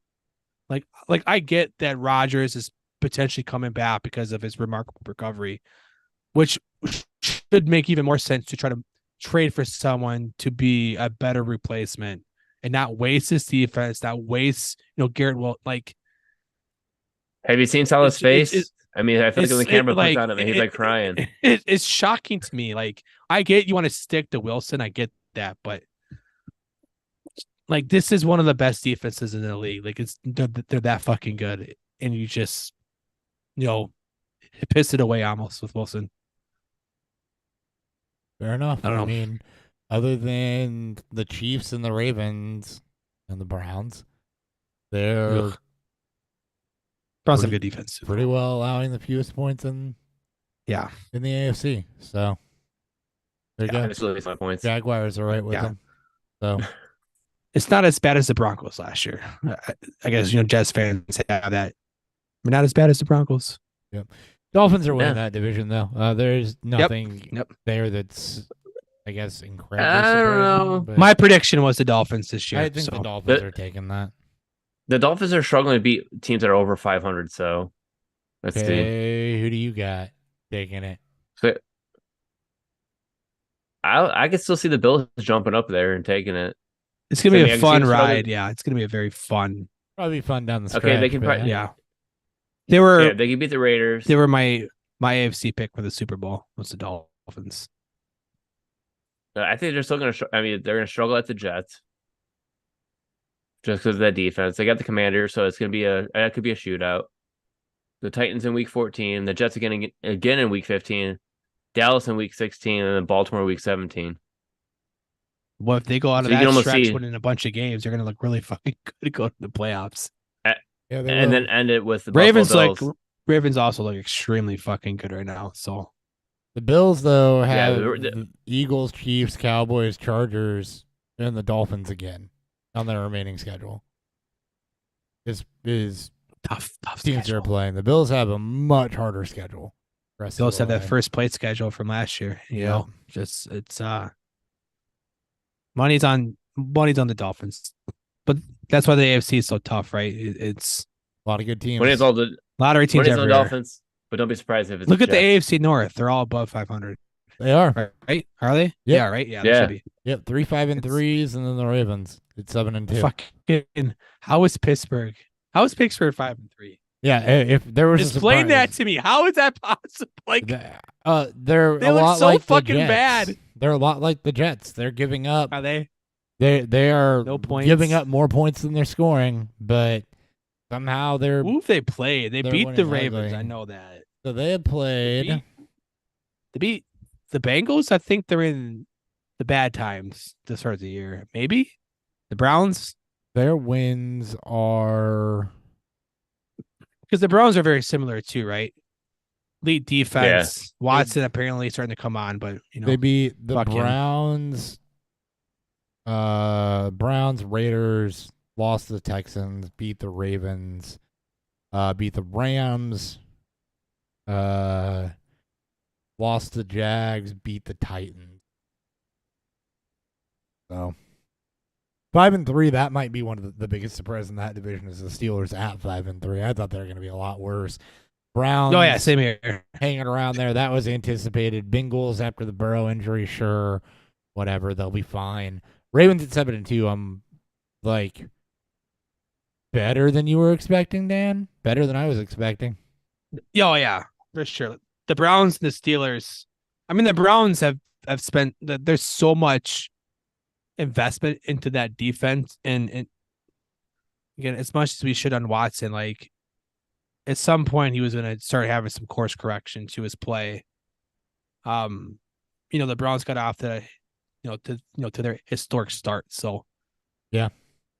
Like I get that Rodgers is potentially coming back because of his remarkable recovery, which should make even more sense to try to trade for someone to be a better replacement and not waste his defense, not waste, Garrett Will. Like, Have you seen Salah's face? it's I mean, I feel like when the camera puts on him, he's like it, crying. it's shocking to me. Like, I get you want to stick to Wilson, I get that, but like this is one of the best defenses in the league. Like they're that fucking good, and you just piss it away almost with Wilson. Fair enough. I don't know. mean, other than the Chiefs and the Ravens and the Browns, they're Browns have pretty- good defense too. pretty well allowing the fewest points in the AFC. So there you go. Absolutely 5 points. Jaguars are right with Yeah. them. So It's not as bad as the Broncos last year. I guess Jets fans have that. We're not as bad as the Broncos. Dolphins are winning Yeah. that division, though. There's nothing Yep. there that's, I guess, incredibly I don't surprising, know. but My prediction was the Dolphins this year. I think the so. Dolphins are taking that. The Dolphins are struggling to beat teams that are over 500. So let's see. Okay, who do you got taking it? So, I can still see the Bills jumping up there and taking it. It's gonna be I a can fun see them ride. struggling. Yeah, it's gonna be a very fun. Probably fun down the stretch. Okay, they can but probably- Yeah, they were Yeah, they can beat the Raiders. they were my AFC pick for the Super Bowl. Was the Dolphins? I think they're still going to. I mean, they're going to struggle at the Jets just because of that defense. They got the Commanders, so it's going to be it could be a shootout. The Titans in Week 14, the Jets again in Week 15, Dallas in Week 16, and then Baltimore Week 17. Well, if they go out So of you can that almost stretch see- winning a bunch of games, they're gonna look really fucking good to go to the playoffs. Yeah, they And will. then end it with the Ravens Buffalo Bills. Ravens also look extremely fucking good right now. So The Bills, though, Yeah, have the- the Eagles, Chiefs, Cowboys, Chargers, and the Dolphins again on their remaining schedule. Is tough teams schedule. are playing. The Bills have a much harder schedule. Rest They of also have the that way. first place schedule from last year. You Yeah. know, just it's money's on the Dolphins, but that's why the AFC is so tough, right? It's A lot of good teams. When it's all the lottery teams when it's on the everywhere. Dolphins, but don't be surprised if it's Look at the Jets. AFC North; they're all above 500, They are. right? Are they? Yeah. Yeah, right. Yeah, they Yeah. should be. Yep, 3 5-3s, and then the Ravens. It's 7-2. Fucking how is Pittsburgh? How is Pittsburgh 5-3? Yeah, if there was Explain a that surprise, to me. How is that possible? Like they're They a look lot so like the fucking Jets. bad. They're a lot like the Jets. They're giving up. are they? They are No points. giving up more points than they're scoring, but somehow they're Who have they played? They they're beat the winning Ravens. ugly. I know that. so they have played. They beat the Bengals. I think they're in the bad times to start the year. Maybe the Browns, Their wins are because the Browns are very similar too, right? Elite defense. Watson apparently starting to come on, but they beat the fuck him. Browns, Raiders, lost to the Texans, beat the Ravens, beat the Rams, lost to the Jags, beat the Titans. So 5-3, that might be one of the biggest surprises in that division is the Steelers at 5-3. I thought they were going to be a lot worse. Browns. Oh yeah, same here. Hanging around there. That was anticipated. Bengals after the Burrow injury, sure. Whatever, they'll be fine. Ravens at 7-2, I'm like better than you were expecting, Dan? Better than I was expecting. Oh yeah, for sure. The Browns and the Steelers. I mean, the Browns have spent. There's so much investment into that defense, and again, as much as we should on Watson, like at some point he was going to start having some course correction to his play. The Browns got off to their historic start. So Yeah.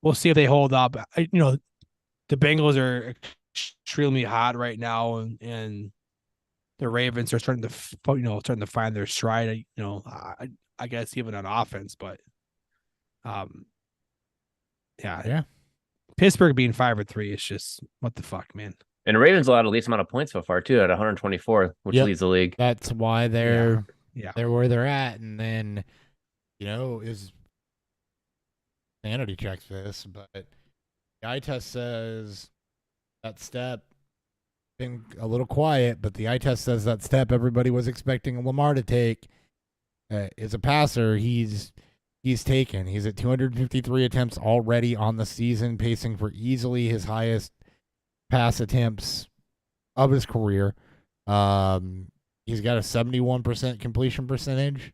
we'll see if they hold up. The Bengals are extremely hot right now, and the Ravens are starting to find their stride. I guess even on offense, but Yeah. Pittsburgh being 5-3 is just what the fuck, man. And the Ravens allowed the least amount of points so far too, at 124, which leads the league. That's why they're Yeah. they're where they're at. And then, is sanity checks this, but the eye test says that step been a little quiet, but the eye test says that step everybody was expecting Lamar to take is a passer. He's taken. He's at 253 attempts already on the season, pacing for easily his highest pass attempts of his career. He's got a 71% completion percentage,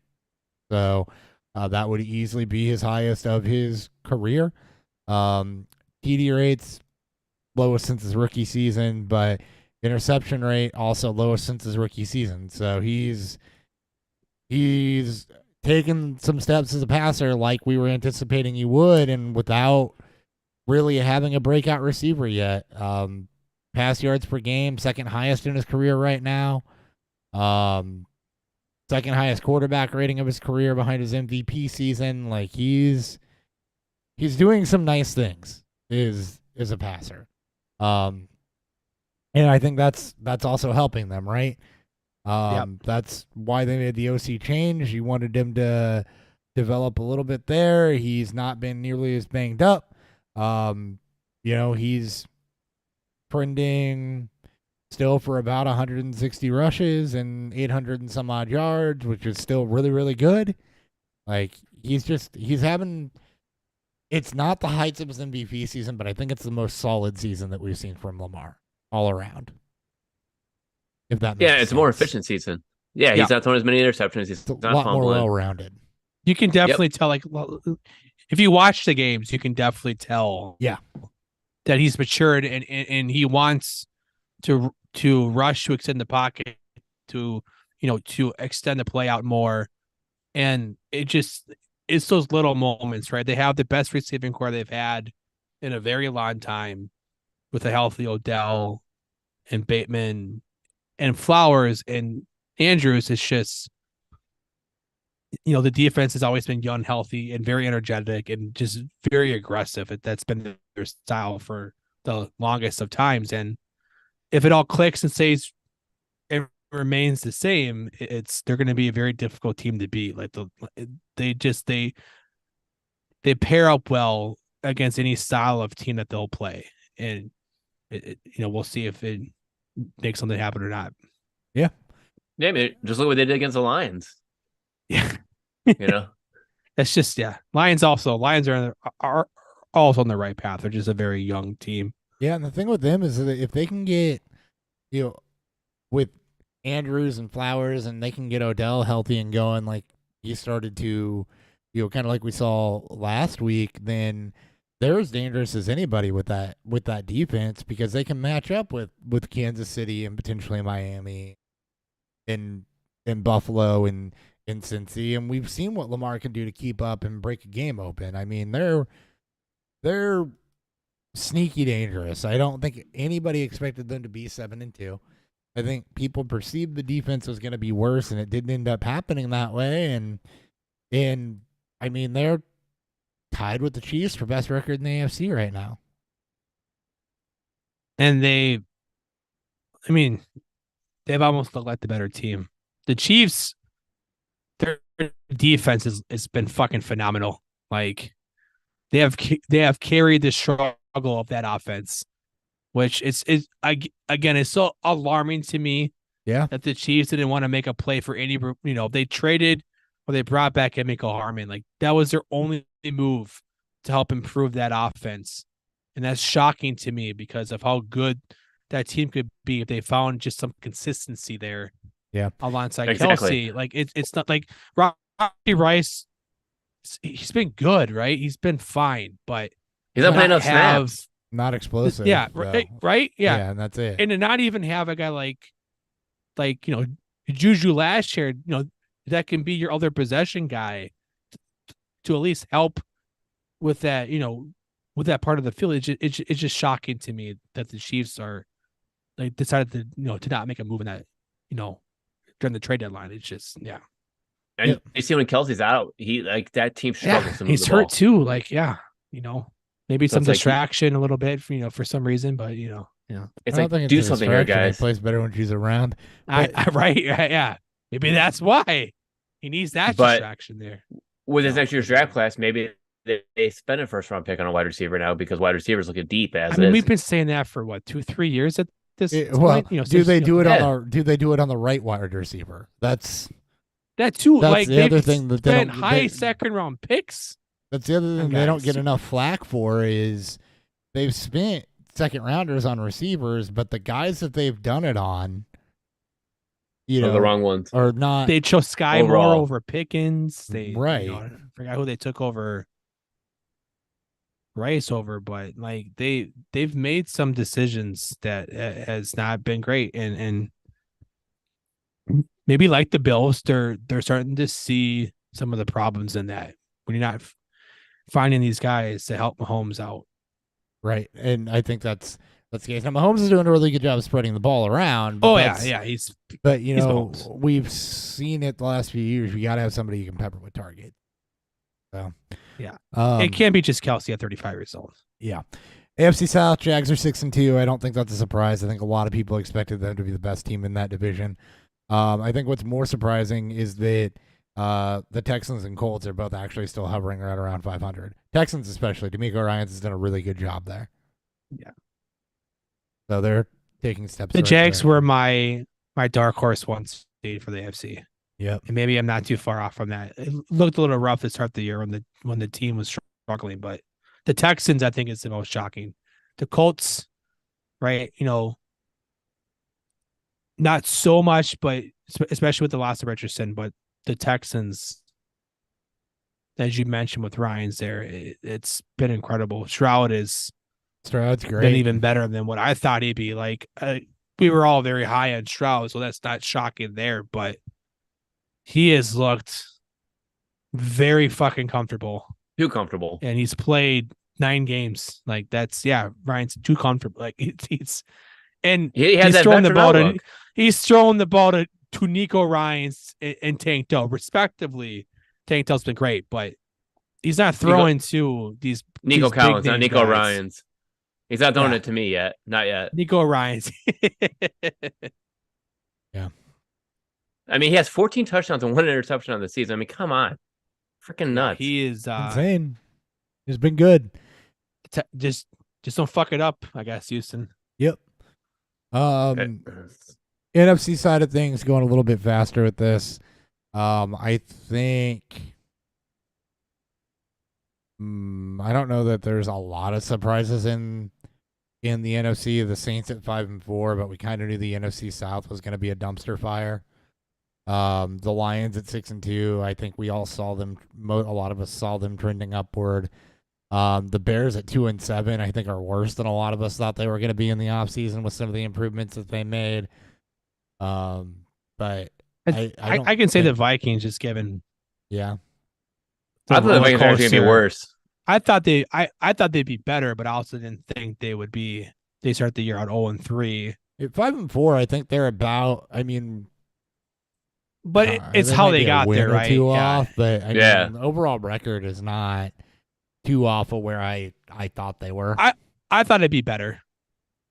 so that would easily be his highest of his career. TD rates lowest since his rookie season, but interception rate also lowest since his rookie season. So he's taken some steps as a passer like we were anticipating he would, and without really having a breakout receiver yet. Pass yards per game, second highest in his career right now. Second highest quarterback rating of his career behind his MVP season. Like he's doing some nice things is a passer. And I think that's also helping them, right? That's why they made the OC change. You wanted him to develop a little bit there. He's not been nearly as banged up. He's trending still for about 160 rushes and 800 and some odd yards, which is still really, really good. Like he's having, it's not the heights of his MVP season, but I think it's the most solid season that we've seen from Lamar all around. If that makes sense. It's a more efficient season. Yeah, he's not throwing as many interceptions. He's a not lot fumbling. more well-rounded. You can definitely tell, like, if you watch the games, you can definitely tell that he's matured and he wants to rush to extend the pocket, to extend the play out more. And it's those little moments, right? They have the best receiving core they've had in a very long time with a healthy Odell and Bateman and Flowers and Andrews. It's just, the defense has always been young, healthy, and very energetic and just very aggressive. That's been their style for the longest of times. And if it all clicks and stays and remains the same, they're going to be a very difficult team to beat. Like they pair up well against any style of team that they'll play, and we'll see if it makes something happen or not. Yeah, man, just look what they did against the Lions. Yeah, that's just Lions are also on the right path. They're just a very young team. Yeah, and the thing with them is that if they can get, with Andrews and Flowers, and they can get Odell healthy and going like he started to, kind of like we saw last week, then they're as dangerous as anybody with that defense, because they can match up with Kansas City and potentially Miami and Buffalo and Cincy, and we've seen what Lamar can do to keep up and break a game open. I mean, they're sneaky dangerous. I don't think anybody expected them to be 7-2. I think people perceived the defense was going to be worse, and it didn't end up happening that way. And I mean, they're tied with the Chiefs for best record in the AFC right now. And they've almost looked like the better team. The Chiefs, their defense has been fucking phenomenal. Like they have carried the struggle of that offense, which is so alarming to me. Yeah, that the Chiefs didn't want to make a play for any. They traded or they brought back Emiko Harmon. Like that was their only move to help improve that offense, and that's shocking to me because of how good that team could be if they found just some consistency there. Yeah, alongside Kelsey. Like it's not like Rocky Rice. He's been good, right? He's been fine, but he's not playing enough snaps. Not explosive. Yeah, right. Yeah, and that's it. And to not even have a guy like Juju last year, that can be your other possession guy to at least help with that, with that part of the field. It's just shocking to me that the Chiefs are decided to to not make a move in that, during the trade deadline. It's just And Yep. you see when Kelsey's out, he like that team Yeah, struggles to move he's the hurt ball. too. Like, maybe So some it's like distraction a little bit, for some reason, but it's I don't like think it's do a something here, distraction. He guys. plays better when she's around. I But right, yeah. Maybe that's why he needs that But distraction there. with his No, next year's but, draft class, maybe they spend a first round pick on a wide receiver now because wide receivers look deep as I mean, is. we've been saying that for what 2-3 years at this well, point. do Since, they do it Yeah. do they do it on the right wide receiver? That's that too? That's the they've other thing that they spent don't- high they- second round picks. That's the other thing And they don't guys- get enough flack for is they've spent second rounders on receivers, but the guys that they've done it on, The wrong ones. are not. They chose Sky Overall. Moore over Pickens. They Right. I forgot who they took over Rice over, but like they've made some decisions that has not been great, and maybe like the Bills, they're starting to see some of the problems in that when you're not finding these guys to help Mahomes out. Right, and I think that's the case. Now Mahomes is doing a really good job of spreading the ball around. But Oh that's- yeah, he's But he's Mahomes. we've seen it the last few years. You got to have somebody you can pepper with targets. So Yeah. it it can't be just Kelsey at 35 years old. Yeah. AFC South, Jags are 6-2. I don't think that's a surprise. I think a lot of people expected them to be the best team in that division. I think what's more surprising is that the Texans and Colts are both actually still hovering right around 500. Texans especially. D'Amico Ryans has done a really good job there. Yeah. So they're taking steps. The right Jags direction. were my dark horse once for the AFC. Yep. And maybe I'm not too far off from that. It looked a little rough to start the year when the team was struggling, but the Texans, I think, is the most shocking. The Colts, right? Not so much, but especially with the loss of Richardson, but the Texans, as you mentioned with Ryan's there, it's been incredible. Stroud's Stroud's great. been even better than what I thought he'd be. Like we were all very high on Stroud, so that's not shocking there, but he has looked very fucking comfortable, Too comfortable. and he's played 9 games. Like Ryan's too comfortable. Like he's and He has he's that throwing the veteran ball to outlook. he's throwing the ball to Nico Ryans and Tank Dell respectively. Tank Dell's been great, but he's not throwing to these Nico these big Collins, not name Nico guys. Ryans. He's not throwing Yeah. it to me yet. Not yet. Nico Ryans. I mean, he has 14 touchdowns and 1 interception on the season. I mean, come on. Freaking nuts. He is insane. He's been good. just don't fuck it up, I guess, Houston. Yep. NFC side of things going a little bit faster with this. I think I don't know that there's a lot of surprises in the NFC. The Saints at 5-4, but we kind of knew the NFC South was going to be a dumpster fire. The Lions at 6-2. I think we all saw them. A lot of us saw them trending upward. The Bears at 2-7, I think, are worse than a lot of us thought they were going to be in the offseason with some of the improvements that they made. But I can say the Vikings just given. Yeah. I thought the Vikings were going to be worse. I thought they'd be better, but I also didn't think they would be. They start the year out 0-3. At 5-4, I think they're about. I mean, but it's how they got there, right? Two Yeah. off, but I Yeah. mean, the overall record is not too off of where I thought they were. I thought it'd be better.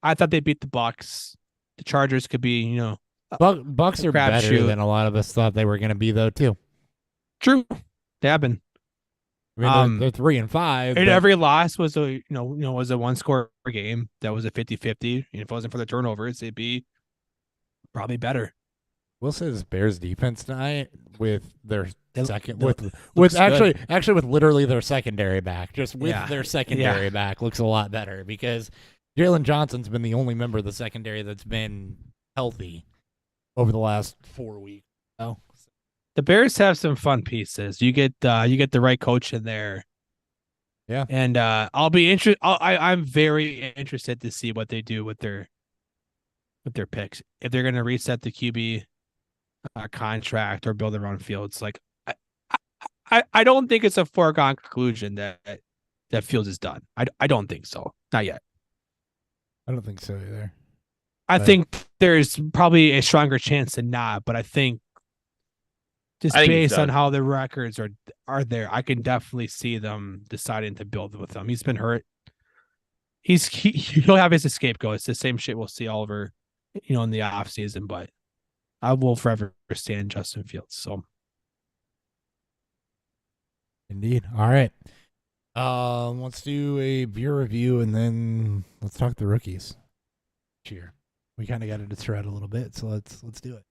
I thought they beat the Bucks. The Chargers could be, Bucks are better crapshoot. than a lot of us thought they were going to be, though. Too. true. They have been. I mean, they're 3-5. And but- every loss was a was a 1-score game that was a 50-50. If it wasn't for the turnovers, it'd be probably better. We'll say this Bears defense tonight with their They- second they- with looks good. actually with literally their secondary back, just with Yeah. their secondary back looks a lot better because Jalen Johnson's been the only member of the secondary that's been healthy over the last 4 weeks. Oh, The Bears have some fun pieces. You get the right coach in there. Yeah. And I'll be interested. I'm very interested to see what they do with their picks. If they're going to reset the QB contract or build their own fields, like I don't think it's a foregone conclusion that Fields is done. I don't think so. Not yet. I don't think so either. I Right. think there's probably a stronger chance than not, but I think just I think he's based on done. how the records are there, I can definitely see them deciding to build with him. He's been hurt. He'll have his scapegoat. It's the same shit we'll see all over, in the off season. But I will forever stand Justin Fields. So Indeed. All right. Let's do a beer review and then let's talk the rookies. Cheer. We kind of got into thread a little bit, so let's do it.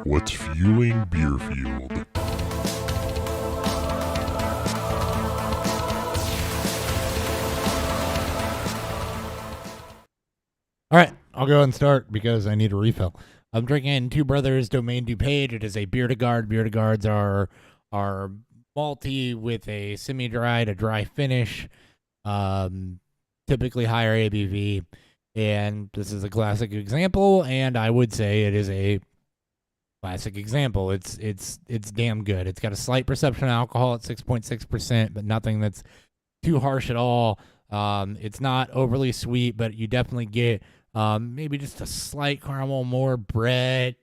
What's fueling Beerfield? All right, I'll go and start because I need a refill. I'm drinking Two Brothers Domaine DuPage. It is a beer to guard. Beer to guards are malty with a semi-dry to dry finish, typically higher ABV. And this is a classic example, and I would say it is a classic example. It's damn good. It's got a slight perception of alcohol at 6.6%, but nothing that's too harsh at all. It's not overly sweet, but you definitely get maybe just a slight caramel, more breadiness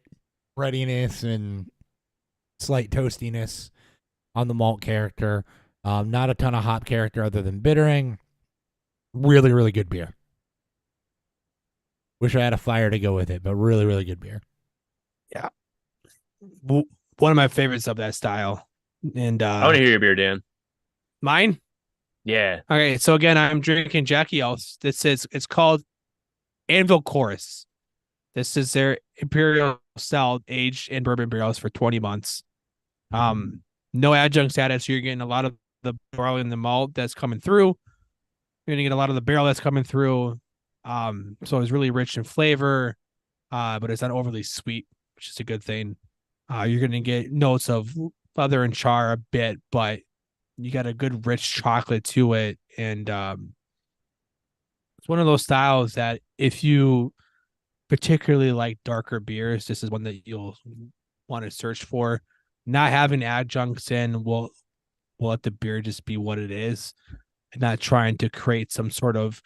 and slight toastiness on the malt character. Not a ton of hop character other than bittering. Really, really good beer. Wish I had a fire to go with it, but really, really good beer. yeah, one of my favorites of that style. And I want to hear your beer, Dan. mine. Yeah. Okay, so again, I'm drinking Jackie O's. It's called Anvil Chorus. This is their imperial style aged in bourbon barrels for 20 months. No adjuncts added, so you're getting a lot of the barley and the malt that's coming through. You're gonna get a lot of the barrel that's coming through. So it's really rich in flavor, but it's not overly sweet, which is a good thing. You're gonna get notes of leather and char a bit, but you got a good rich chocolate to it. And it's one of those styles that if you particularly like darker beers, this is one that you'll want to search for. Not having adjuncts in will let the beer just be what it is, and not trying to create some sort of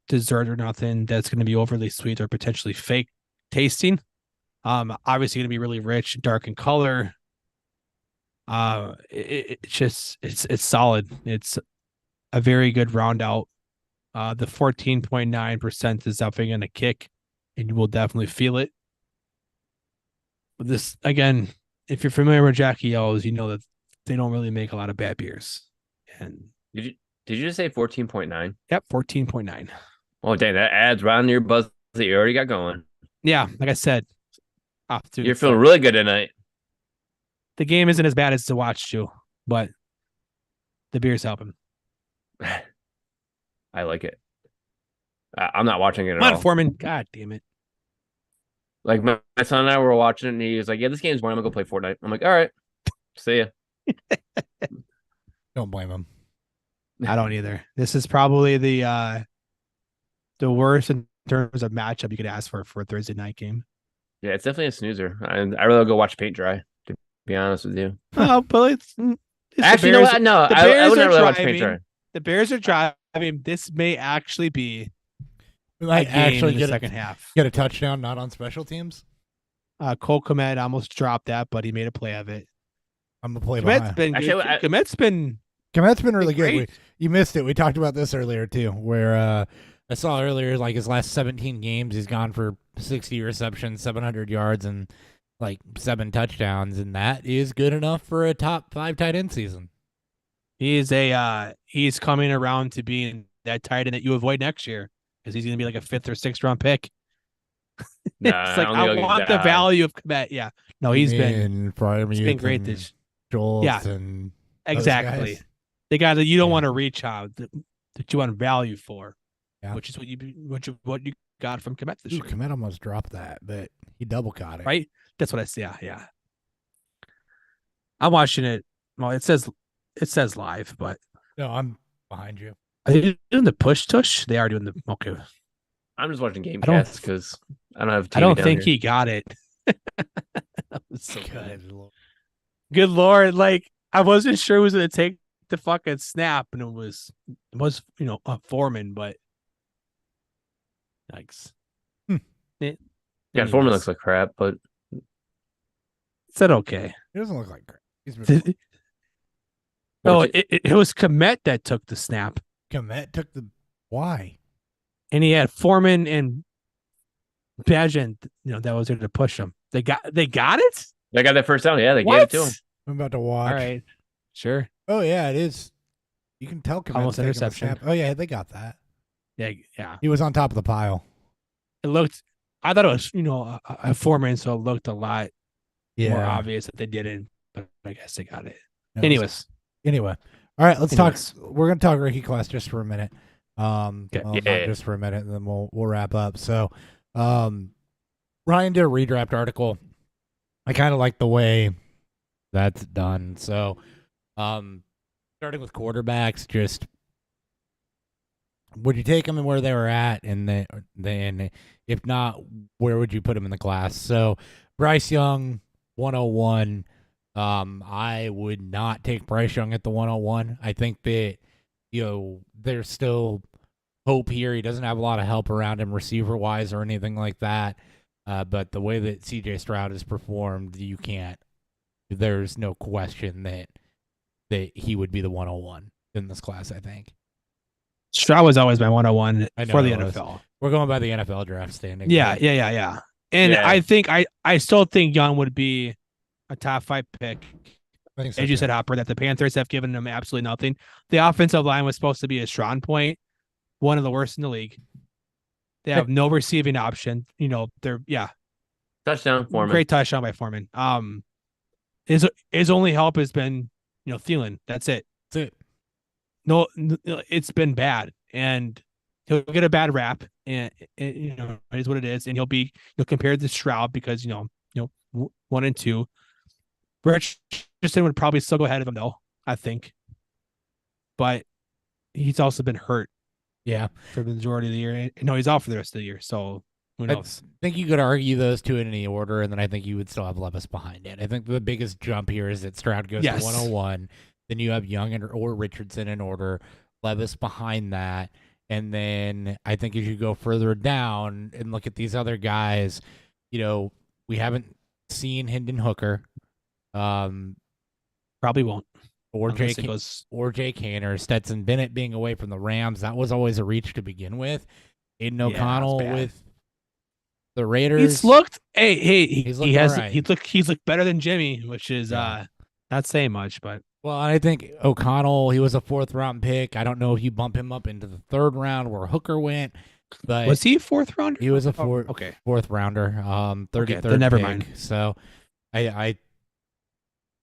dessert or nothing that's going to be overly sweet or potentially fake tasting. Obviously going to be really rich, dark in color. It's solid. It's a very good round out. The 14.9% is definitely going to kick, and you will definitely feel it. But this, again, if you're familiar with Jackie O's, you know that they don't really make a lot of bad beers. And Did you just say 14.9? yep, 14.9. Oh, dang, that adds right on your buzz that you already got going. Yeah, like I said, You're feeling really good tonight. The game isn't as bad as to watch too, but the beer's helping. I like it. I'm not watching it at Come on, all. Foreman. God damn it. Like my son and I were watching it, and he was like, "Yeah, this game's boring. I'm gonna go play Fortnite." I'm like, "All right, see ya." Don't blame him. I don't either. This is probably the worst in terms of matchup you could ask for a Thursday night game. Yeah, it's definitely a snoozer. I really go watch paint dry. To be honest with you. Oh, but it's Actually, you know what? No, I would never really watch paint dry. The Bears are driving. This may actually be We might actually in the get second half. Get a touchdown, not on special teams. Cole Kmet almost dropped that, but he made a play of it. I'm gonna play Kmet's behind. been good. Actually, Kmet's been really great. good. You missed it. We talked about this earlier too, where I saw earlier like his last 17 games, he's gone for 60 receptions, 700 yards, and like 7 touchdowns, and that is good enough for a top 5 tight end season. He's coming around to being that tight end that you avoid next year because he's going to be like a 5th or 6th round pick. Nah, It's like I don't think I I'll want get the that high. value of Kmet. Yeah, no, he's been great and this. Schultz Yeah, and those exactly. guys. The guy that you don't Yeah. want to reach out that you want value for, Yeah. which is what you got from Kmet this Ooh, year, Kmet almost dropped that, but he double caught it. right? That's what I see. Yeah. I'm watching it. Well, it says live, but No, I'm behind you. are they doing the push tush? They are doing the okay. I'm just watching game I don't- cast because I don't have. TV I don't down think here. he got it. That was so good. Good Lord. Good Lord. Like, I wasn't sure who was going to take the fucking snap, and it was a Foreman, but yikes. Hmm. Yeah, Foreman looks like crap, but said okay. He doesn't look like great. He's been Oh, it was Komet that took the snap, Komet took the why? and he had Foreman and Bajan, that was there to push him. They got it. They got that first down. Yeah, they gave it to him. I'm about to watch. All right, sure. Oh yeah, it is. You can tell Komet's Almost taking the interception. snap. Oh yeah, they got that. Yeah. He was on top of the pile. It looked. I thought it was a Foreman, so it looked a lot more obvious that they didn't. But I guess they got it. No, Anyways, Anyway, all right, let's Anyways. talk. We're gonna talk rookie class just for a minute. Okay. Well, not Yeah. just for a minute, and then we'll wrap up. So, Ryan did a redraft article. I kind of like the way that's done. So, starting with quarterbacks, just would you take them and where they were at, and then if not, where would you put them in the class? So, Bryce Young, 101. I would not take Bryce Young at the 101. I think that, there's still hope here. He doesn't have a lot of help around him receiver-wise or anything like that. But the way that C.J. Stroud has performed, there's no question that he would be the 101 in this class, I think. Stroud was always my 101 I know for the it was. NFL. We're going by the NFL draft standing. Yeah. And Yeah. I think I still think Young would be a top 5 pick. I think so As you too. said, Hopper, that the Panthers have given him absolutely nothing. The offensive line was supposed to be a strong point, one of the worst in the league. They have no receiving option. Touchdown, Foreman. Great touchdown by Foreman. His only help has been, Thielen. That's it. That's it. No, it's been bad, and he'll get a bad rap, and it is what it is, and he'll compared to Stroud because 1 and 2. Richardson would probably still go ahead of him though, I think, but he's also been hurt. Yeah. For the majority of the year. No, he's out for the rest of the year. So who knows? I think you could argue those two in any order, and then I think you would still have Levis behind it. I think the biggest jump here is that Stroud goes to 101. Then you have Young or Richardson in order, Levis behind that. And then I think as you go further down and look at these other guys, we haven't seen Hendon Hooker. Probably won't. Or Jake Canner, Stetson Bennett being away from the Rams. That was always a reach to begin with. Aiden O'Connell with the Raiders. He's looked. He's looked better than Jimmy, which is not saying much, but well, I think O'Connell, he was a 4th round pick. I don't know if you bump him up into the 3rd round where Hooker went, but was he a 4th rounder? He was a 4th rounder, 33rd. Then never pick. mind. So, I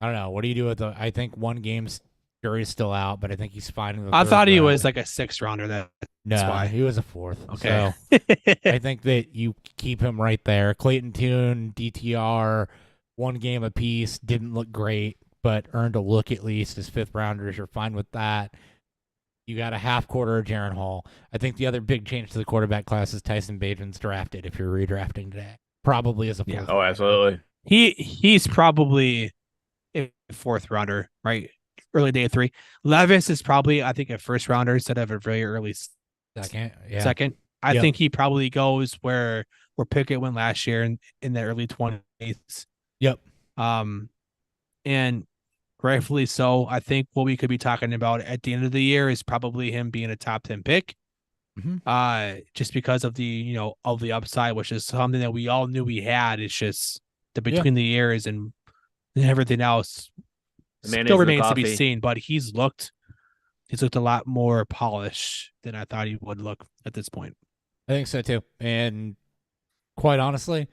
don't know. What do you do with I think one game's jury's still out, but I think he's fine in the I 3rd thought he round. was like a 6th rounder. That's why he was a 4th. Okay. So I think that you keep him right there. Clayton Tune, DTR, 1 game apiece, didn't look great, but earned a look at least as 5th rounders. You're fine with that. You got a half quarter of Jaron Hall. I think the other big change to the quarterback class is Tyson Bagent's drafted if you're redrafting today. Probably as a 4th. Oh, absolutely. He's probably a 4th rounder, right? Early day 3. Levis is probably, I think, a 1st rounder instead of a very early second. Yeah. Second. I think he probably goes where Pickett went last year in the early 20s. Yep. And rightfully so. I think what we could be talking about at the end of the year is probably him being a top 10 pick. Mm-hmm. Just because of the of the upside, which is something that we all knew we had. It's just the between the years and everything else still remains to be seen. But he's looked a lot more polished than I thought he would look at this point. I think so too. And quite honestly,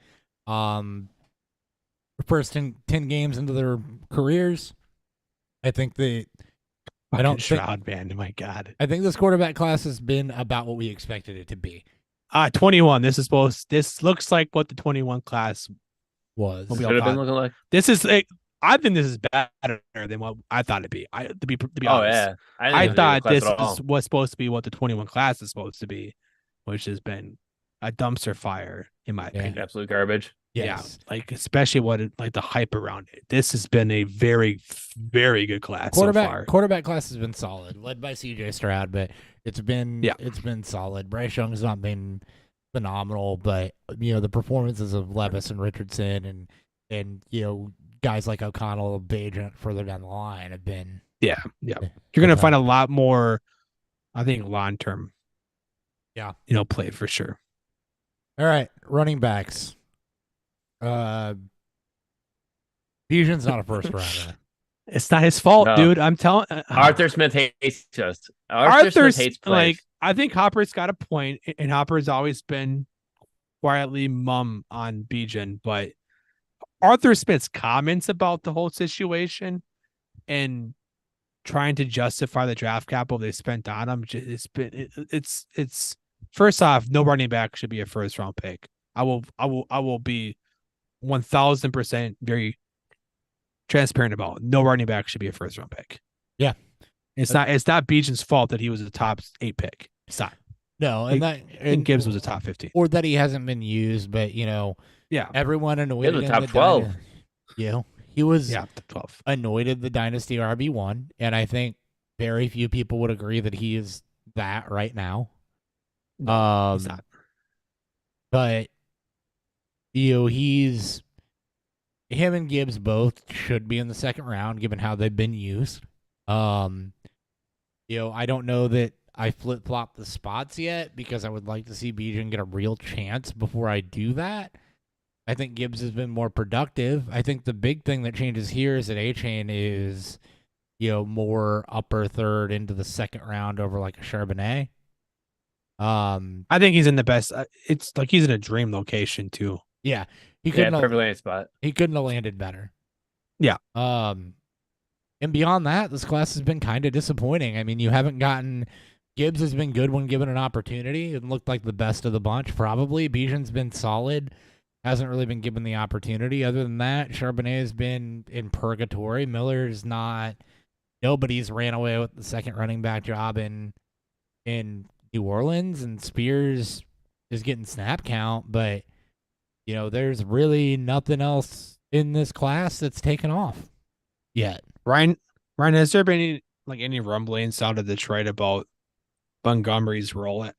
first 10 games into their careers, I think that I don't Shroud band. My God. I think this quarterback class has been about what we expected it to be. 21. This looks like what the 21 class was. Should have been looking like. This is I think this is better than what I thought it'd be. To be honest. Yeah. I thought this was supposed to be what the 21 class is supposed to be, which has been a dumpster fire in my opinion. Absolute garbage. Yes. Yeah, especially the hype around it. This has been a very, very good class so far. Quarterback class has been solid, led by C.J. Stroud, but it's been solid. Bryce Young's not been phenomenal, but the performances of Levis and Richardson and guys like O'Connell, Bajent further down the line have been. Yeah. You're going to find a lot more, I think, long-term. Yeah. Play for sure. All right, running backs. Bijan's not a first rounder. It's not his fault, No. dude. I'm telling. Arthur Smith hates us. Arthur Smith hates plays. I think Hopper's got a point, and Hopper's always been quietly mum on Bijan, but Arthur Smith's comments about the whole situation and trying to justify the draft capital they spent on him, it's first off, no running back should be a first round pick. I will be 1000% very transparent about it. No running back should be a first round pick. Yeah. It's not Bijan's fault that he was a top 8 pick. It's not. No, and Gibbs was a top 15. Or that he hasn't been used, but everyone annoyed He was him. a top 12. He was top 12. Annoyed at the Dynasty RB1, and I think very few people would agree that he is that right now. No, he's not. But he's him and Gibbs both should be in the second round given how they've been used. I don't know that I flip-flop the spots yet because I would like to see Bijan get a real chance before I do that. I think Gibbs has been more productive. I think the big thing that changes here is that A-Chain is, more upper third into the second round over like a Charbonnet. I think he's in the best. It's like he's in a dream location too. Yeah, he couldn't perfect landing spot. He couldn't have landed better. Yeah. And beyond that, this class has been kind of disappointing. I mean, you haven't gotten. Gibbs has been good when given an opportunity and looked like the best of the bunch, probably. Bijan's been solid. Hasn't really been given the opportunity. Other than that, Charbonnet has been in purgatory. Miller's not. Nobody's ran away with the second running back job in New Orleans, and Spears is getting snap count, but there's really nothing else in this class that's taken off yet. Ryan, has there been any rumblings out of Detroit about Montgomery's role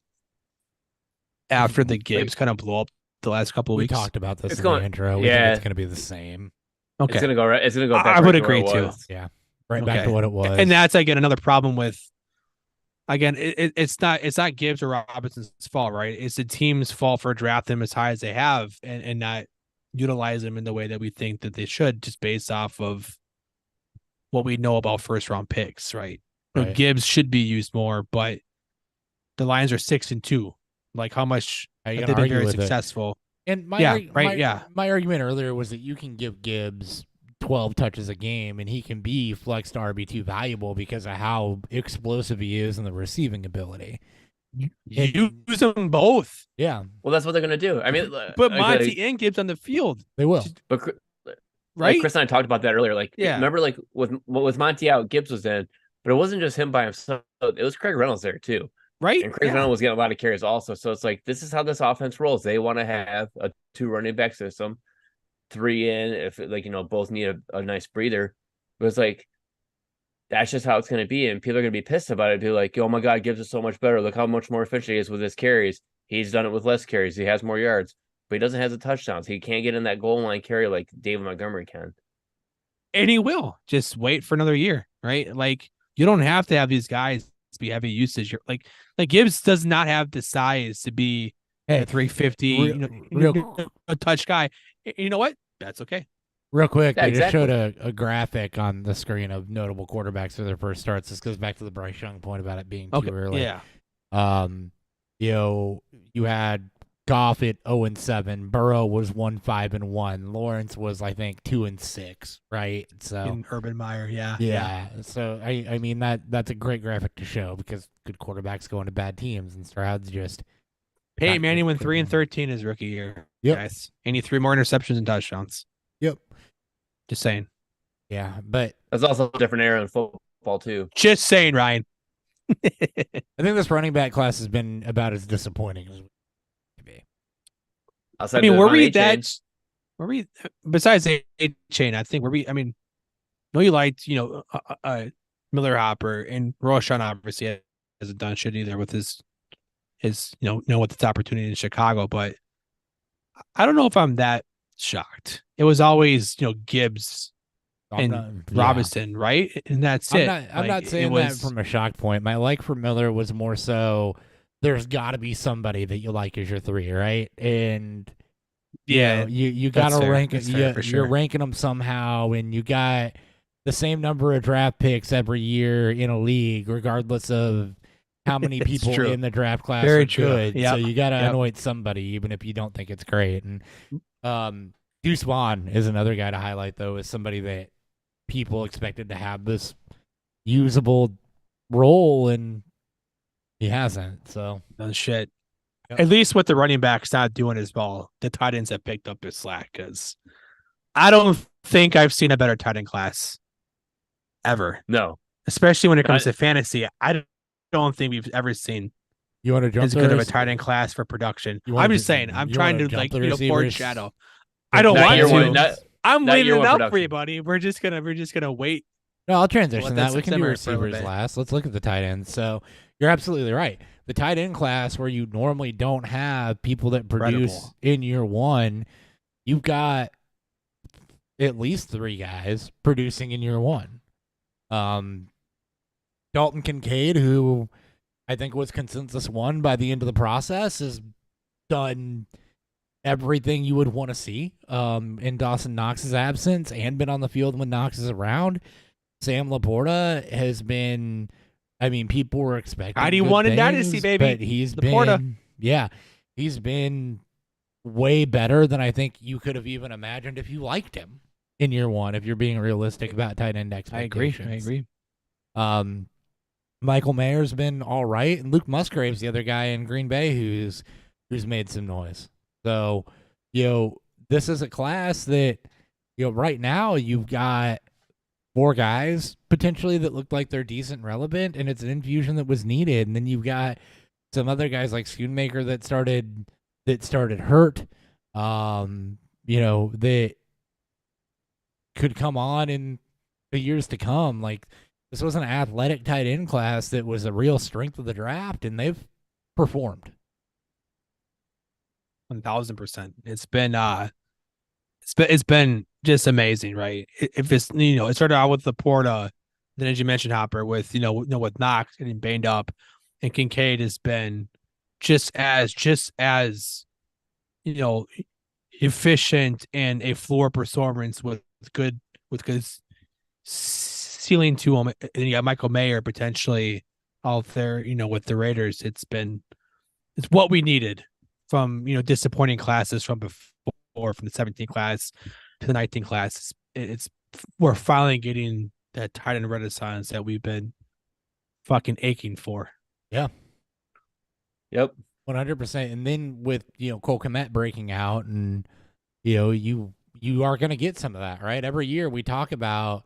after the Gibbs kind of blew up the last couple of weeks? We talked about this in the intro. We think it's going to be the same. Okay, it's gonna go. Back I would agree too. Yeah, back to what it was. And that's again another problem with. Again, it's not Gibbs or Robinson's fault, right? It's the team's fault for drafting them as high as they have and not utilize them in the way that we think that they should, just based off of what we know about first round picks, right? Gibbs should be used more, but the Lions are 6-2. Like how much they've been very successful. And my argument earlier was that you can give Gibbs 12 touches a game and he can be flexed RB2 valuable because of how explosive he is in the receiving ability. Use them both. Yeah. Well, that's what they're going to do. I mean, but Monty and Gibbs on the field. They will. But right? Chris and I talked about that earlier. Remember, with Monty out, Gibbs was in, but it wasn't just him by himself. It was Craig Reynolds there too. Right. And Craig Reynolds was getting a lot of carries also. So it's like, this is how this offense rolls. They want to have a 2 running back system. 3 in if both need a nice breather. But it's like that's just how it's going to be, and people are going to be pissed about it. Be like, oh my god, Gibbs is so much better. Look how much more efficient he is with his carries. He's done it with less carries. He has more yards, but he doesn't have the touchdowns. He can't get in that goal line carry like David Montgomery can. And he will. Just wait for another year, right? Like you don't have to have these guys be heavy usage. Like Gibbs does not have the size to be a 350 a touch guy. You know what? That's okay. Real quick, they just showed a graphic on the screen of notable quarterbacks for their first starts. This goes back to the Bryce Young point about it being too early. Yeah. You had Goff at 0-7. Burrow was 1-5-1. Lawrence was, I think, 2-6. Right. So in Urban Meyer, yeah. So I mean that's a great graphic to show because good quarterbacks go into bad teams, and Stroud's just. Peyton Manning went 3-13 his rookie year. Yep. Guys. And he 3 more interceptions and touchdowns. Yep. Just saying. Yeah, but that's also a different era in football too. Just saying, Ryan. I think this running back class has been about as disappointing as we can be. I mean, were we besides A-Chain, I think you liked, Miller Hopper, and Roshan obviously hasn't done shit either with his with this opportunity in Chicago, but I don't know if I'm that shocked. It was always, Gibbs and Robinson, right? And that's it. I'm not saying that from a shock point. My like for Miller was more so there's got to be somebody that you like as your 3, right? And you got to rank it. You're ranking them somehow, and you got the same number of draft picks every year in a league, regardless of how many people in the draft class are good. Yep. So you got to anoint somebody, even if you don't think it's great. And Deuce Vaughn is another guy to highlight, though, as somebody that people expected to have this usable role, and he hasn't. So no shit. Yep. At least with the running backs not doing as well, the tight ends have picked up his slack, because I don't think I've seen a better tight end class ever. No. Especially when it comes to fantasy. I don't think we've ever seen as good of a tight end class for production. I'm just saying, I'm trying to foreshadow. I don't want to. I'm leaving it up for you, buddy. We're just gonna wait. No, I'll transition that. We can do receivers last. Let's look at the tight ends. So you're absolutely right. The tight end class, where you normally don't have people that produce in year 1, you've got at least 3 guys producing in year 1. Dalton Kincaid, who I think was consensus 1 by the end of the process, has done everything you would want to see in Dawson Knox's absence and been on the field when Knox is around. Sam Laporta has been, I mean, people were expecting ID won in Dynasty, baby. But he's been way better than I think you could have even imagined if you liked him in year 1, if you're being realistic about tight end expectations. I agree. Michael Mayer's been all right, and Luke Musgrave's the other guy in Green Bay who's made some noise. So, this is a class that, right now you've got 4 guys potentially that look like they're decent and relevant, and it's an infusion that was needed. And then you've got some other guys like Schoonmaker that started hurt, that could come on in the years to come. Like, this was an athletic tight end class that was a real strength of the draft, and they've performed. 1,000%. It's been just amazing, right? If it's it started out with Laporta, then as you mentioned, Hopper, with with Knox getting banged up, and Kincaid has been just as efficient and a floor performance with good ceiling to him. And you got Michael Mayer potentially out there, with the Raiders. It's what we needed from disappointing classes from before, from the 17 class to the 19 class. We're finally getting that tight end renaissance that we've been fucking aching for. Yeah. Yep. 100%. And then with Cole Kmet breaking out, and you are going to get some of that, right? Every year we talk about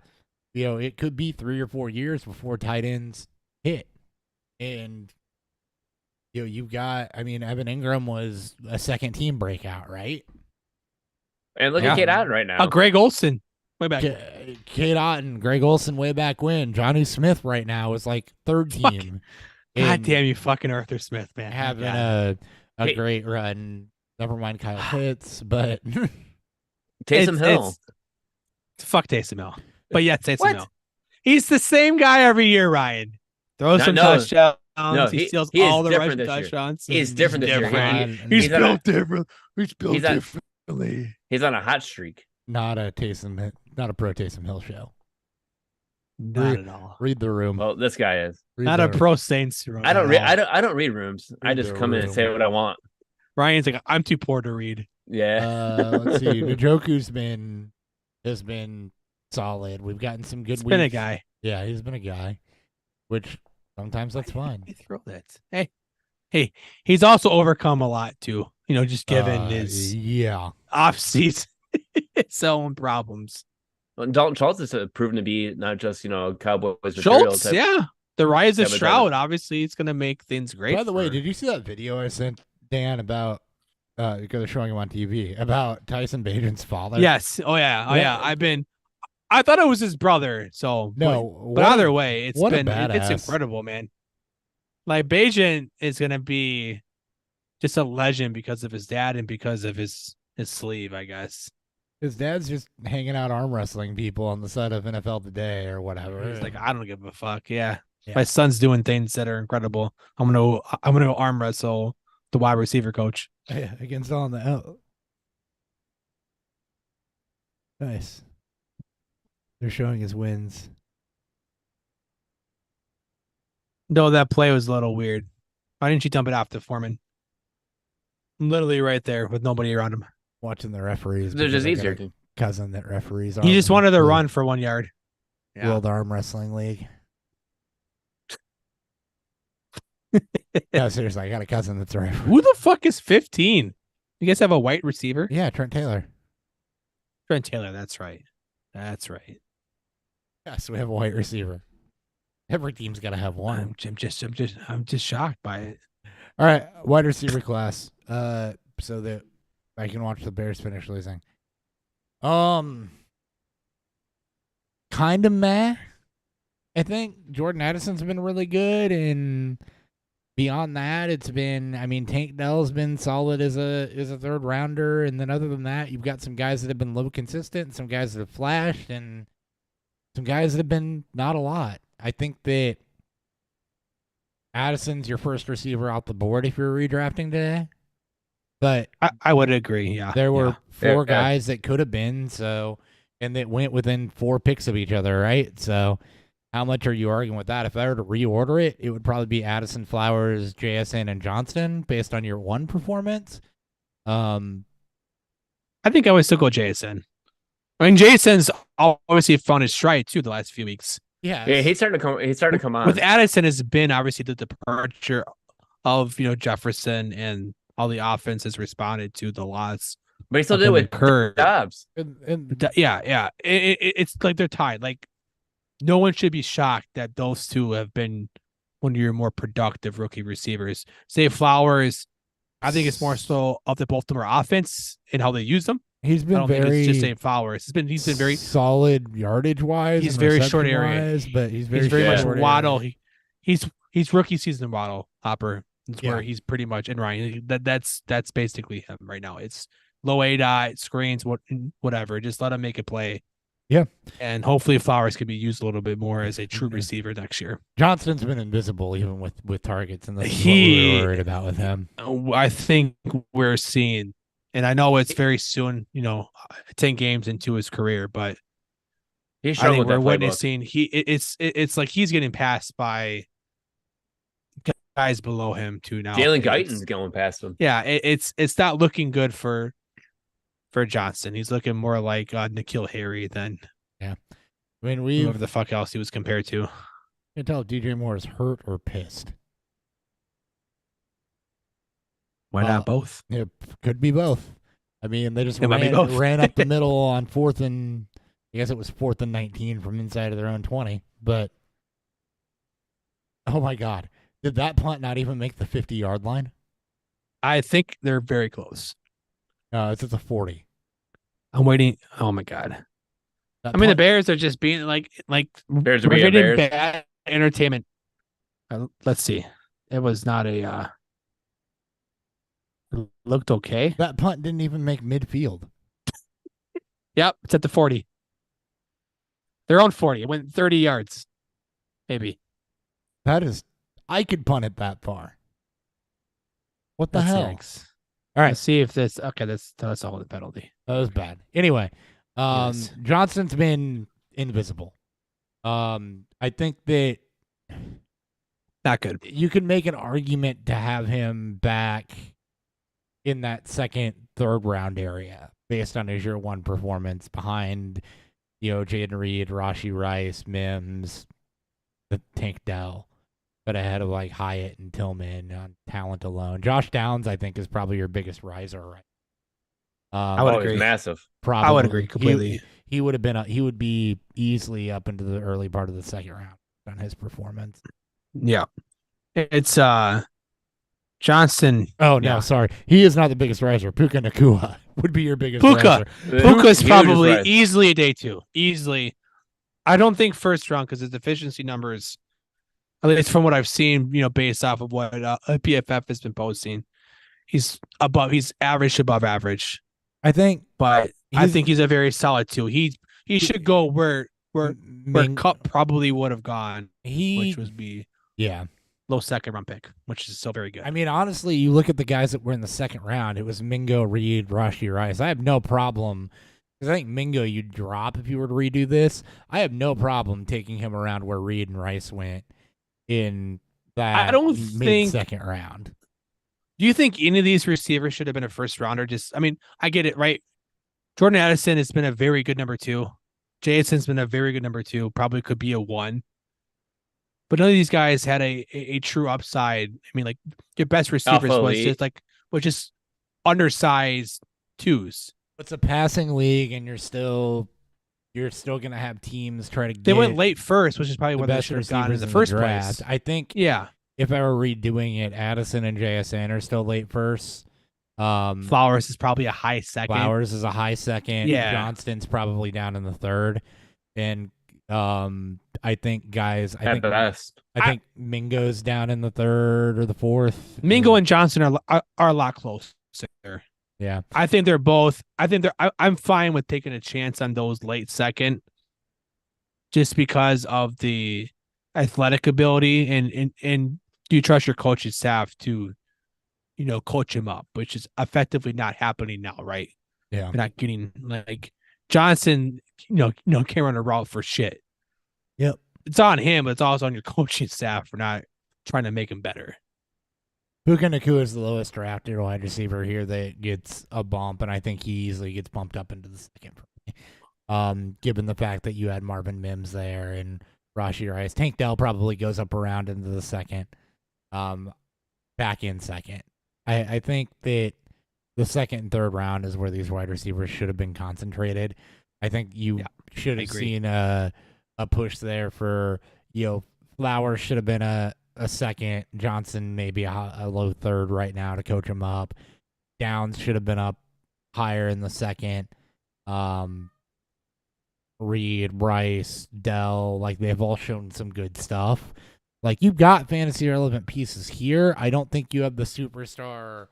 it could be 3 or 4 years before tight ends hit, and you've got, Evan Ingram was a second team breakout, right? And look at Cade Otton right now. Greg Olsen, way back. Cade Otton, Greg Olsen, way back when. Johnny Smith right now is like third team. God damn you, fucking Arthur Smith, man. Having a great run. Never mind Kyle Pitts, but Taysom Hill. Fuck Taysom Hill. But yeah, Taysom Hill. He's the same guy every year, Ryan. Throws some touchdowns. No, he steals all the rushing touchdowns. He's different this year. He's built different. He's built differently. He's on a hot streak. Not a pro Taysom Hill show. Not at all. Read the room. Well, this guy is not a pro Saints room. I don't read rooms. I just come in and say what I want. Ryan's like, I'm too poor to read. Yeah. Let's see. Njoku's has been solid. We've gotten some good. He's been a guy. Yeah, he's been a guy, which sometimes that's fine. Throw that. Hey, he's also overcome a lot too. Just given his off season, its own problems. Well, Dalton Schultz has proven to be not just Cowboys material. Schultz, the rise of Stroud. Obviously, it's going to make things great. By the way, did you see that video I sent Dan about? Because they're showing him on TV about Tyson Bagent's father. Yes. Oh yeah. I thought it was his brother. So no, but either way, it's badass. incredible, man. Like Bagent is going to be just a legend because of his dad and because of his sleeve, I guess. His dad's just hanging out arm wrestling people on the side of NFL Today or whatever. He's like, I don't give a fuck. Yeah. Yeah. My son's doing things that are incredible. I'm gonna go arm wrestle the wide receiver coach. Against all the nice. They're showing his wins. No, that play was a little weird. Why didn't you dump it off to Foreman? Literally right there with nobody around him. Watching the referees. They're just because I got easier. a cousin that referees. He just wanted to run for 1 yard. Yeah. World Arm Wrestling League. No, seriously, I got a cousin that's a referee. Who the fuck is 15? You guys have a white receiver? Yeah, Trent Taylor. Trent Taylor, that's right. That's right. Yes, we have a white receiver. Every team's got to have one. I'm just shocked by it. All right, wide receiver class. So that I can watch the Bears finish losing. Kind of meh. I think Jordan Addison's been really good, and beyond that, it's been. I mean, Tank Dell's been solid as a third rounder, and then other than that, you've got some guys that have been low consistent, some guys that have flashed, and some guys that have been not a lot. I think that Addison's your first receiver out the board if you're redrafting today. But I would agree, yeah. there were four Yeah. guys that could have been, and that went within 4 picks of each other, right? So how much are you arguing with that? If I were to reorder it, it would probably be Addison, Flowers, JSN, and Johnston based on your one performance. I think I would still go JSN. I mean, JSN's obviously found his stride too the last few weeks. Yeah, He's starting to come on. With Addison has been obviously the departure of Jefferson, and all the offense has responded to the loss. But he still of did him with and Kerr. Dobbs. Yeah. It's like they're tied. Like no one should be shocked that those two have been one of your more productive rookie receivers. Say Flowers, I think it's more so of the Baltimore offense and how they use them. he's I been don't think very it's just saying Flowers. He's been very solid yardage wise. He's very short area. but he's very much short Waddle. area. He's rookie season Waddle Hopper. It's Yeah. where he's pretty much in Ryan. That's basically him right now. It's low A dot screens, whatever. Just let him make a play. Yeah. And hopefully Flowers could be used a little bit more as a true receiver next year. Johnston's been invisible even with targets, and that's what He- we were worried about with him. I think we're seeing, and I know it's very soon, 10 games into his career, but He's I struggled think with we're that playbook. witnessing it's like he's getting passed by guys below him too now. Jalen It's- Guyton's going past him. Yeah, it's not looking good for Johnston. He's looking more like N'Keal Harry than I mean, we whoever the fuck else he was compared to. can tell if DJ Moore is hurt or pissed. Why not both? It could be both. I mean, they just It might be both. ran up the middle on 4th and I guess it was 4th and 19 from inside of their own 20. But oh my God, did that punt not even make the 50-yard line? I think they're very close. It's at the 40. I'm waiting. Oh my god. That I mean, the punt- Bears are just being like Bears are we're being getting Bears. bad entertainment. Let's see. It was not a. It looked okay. that punt didn't even make midfield. Yep, it's at the 40. They're on 40. It went 30 yards, maybe. That is, I could punt it that far. What the That's hell? yikes. All right. Let's see if this. Okay, that's all the penalty. That was bad. Anyway, Yes. Johnston's been invisible. I think that Not good. you can make an argument to have him back in that second, third round area based on his year one performance behind, Jaden Reed, Rashi Rice, Mims, the Tank Dell, but ahead of like Hyatt and Tillman on talent alone. Josh Downs, I think, is probably your biggest riser right. I would Oh, agree. he's massive. Probably. I would agree completely. He would have been. He would be easily up into the early part of the second round on his performance. Yeah. It's Johnson. Oh no, Yeah. sorry, he is not the biggest riser. Puka Nakua would be your biggest Puka. riser. Puka's Huge probably rise. easily a day two. Easily. I don't think first round because his efficiency numbers, at least from what I've seen, based off of what PFF has been posting, he's average above average. I think, but I think he's a very solid 2. He should go where Cup probably would have gone, which would be low second round pick, which is still very good. I mean, honestly, you look at the guys that were in the second round. It was Mingo, Reed, Rashee Rice. I have no problem. Because I think Mingo you'd drop if you were to redo this. I have no problem taking him around where Reed and Rice went in that mid-second round. Do you think any of these receivers should have been a first rounder? I get it, right? Jordan Addison has been a very good number 2. Jason's been a very good number 2. Probably could be a 1. But none of these guys had a true upside. I mean, like your best receivers was just undersized 2s. It's a passing league, and you're still gonna have teams try to get. They went late first, which is probably what they should have gone in the first place. I think. Yeah. If I were redoing it, Addison and JSN are still late first. Flowers is probably a high second. Yeah. Johnston's probably down in the third, and I think Mingo's down in the third or the fourth. Mingo and Johnson are a lot closer. Yeah. I think they're both. I'm fine with taking a chance on those late second, just because of the athletic ability and do you trust your coaching staff to, coach him up, which is effectively not happening now, right? Yeah. You're not getting like Johnson, can't run a route for shit. Yep. It's on him, but it's also on your coaching staff for not trying to make him better. Puka Nacua is the lowest drafted wide receiver here that gets a bump, and I think he easily gets bumped up into the second for me. Given the fact that you had Marvin Mims there and Rashee Rice. Tank Dell probably goes up around into the second, back in second. I think that the second and third round is where these wide receivers should have been concentrated. I think you should have seen a push there for, Flowers should have been a second. Johnson maybe a low third right now to coach him up. Downs should have been up higher in the second. Reed, Rice, Dell, like they've all shown some good stuff. Like you've got fantasy relevant pieces here. I don't think you have the superstar,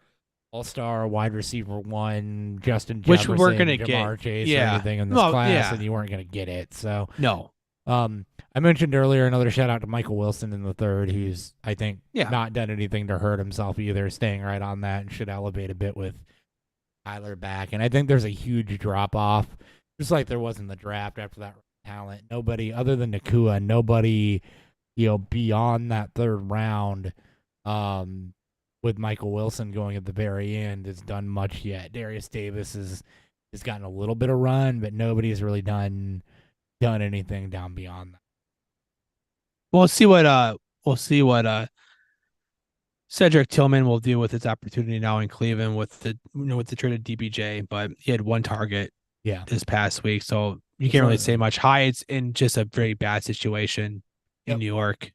all-star wide receiver 1, Justin Jefferson, which we're gonna Jamar get. Chase, or anything in this class, and you weren't gonna get it. So no. I mentioned earlier another shout out to Michael Wilson in the third, who's I think not done anything to hurt himself either, staying right on that and should elevate a bit with Tyler back. And I think there's a huge drop off. Just like there was in the draft after that talent. Nobody, other than Nacua, beyond that third round, with Michael Wilson going at the very end, has done much yet. Darius Davis has gotten a little bit of run, but nobody's really done anything down beyond that. We'll see what Cedric Tillman will do with his opportunity now in Cleveland with the trade of DBJ, but he had 1 target. This past week, so you can't really say much. Hyde's in just a very bad situation in New York,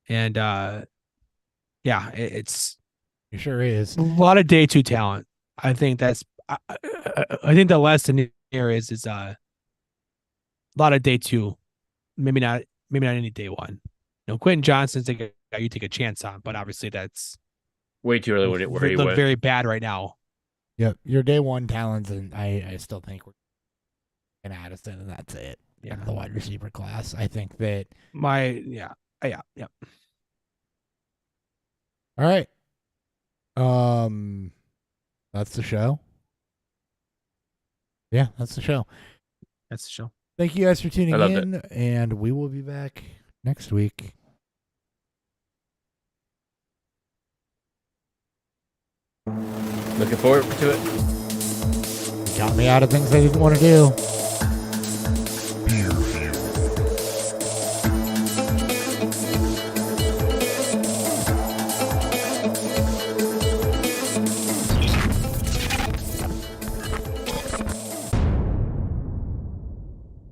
and it sure is a lot of day 2 talent. I think that's. I think the lesson here is a lot of day 2, maybe not any day 1. Quentin Johnson's a guy you take a chance on, but obviously that's way too early. Where he look very bad right now. Yep, your day 1 talents, and I still think we're in Addison, and that's it. The wide receiver class. I think that All right. That's the show. Yeah, that's the show. Thank you guys for tuning in, and we will be back next week. Looking forward to it. Got me out of things I didn't want to do.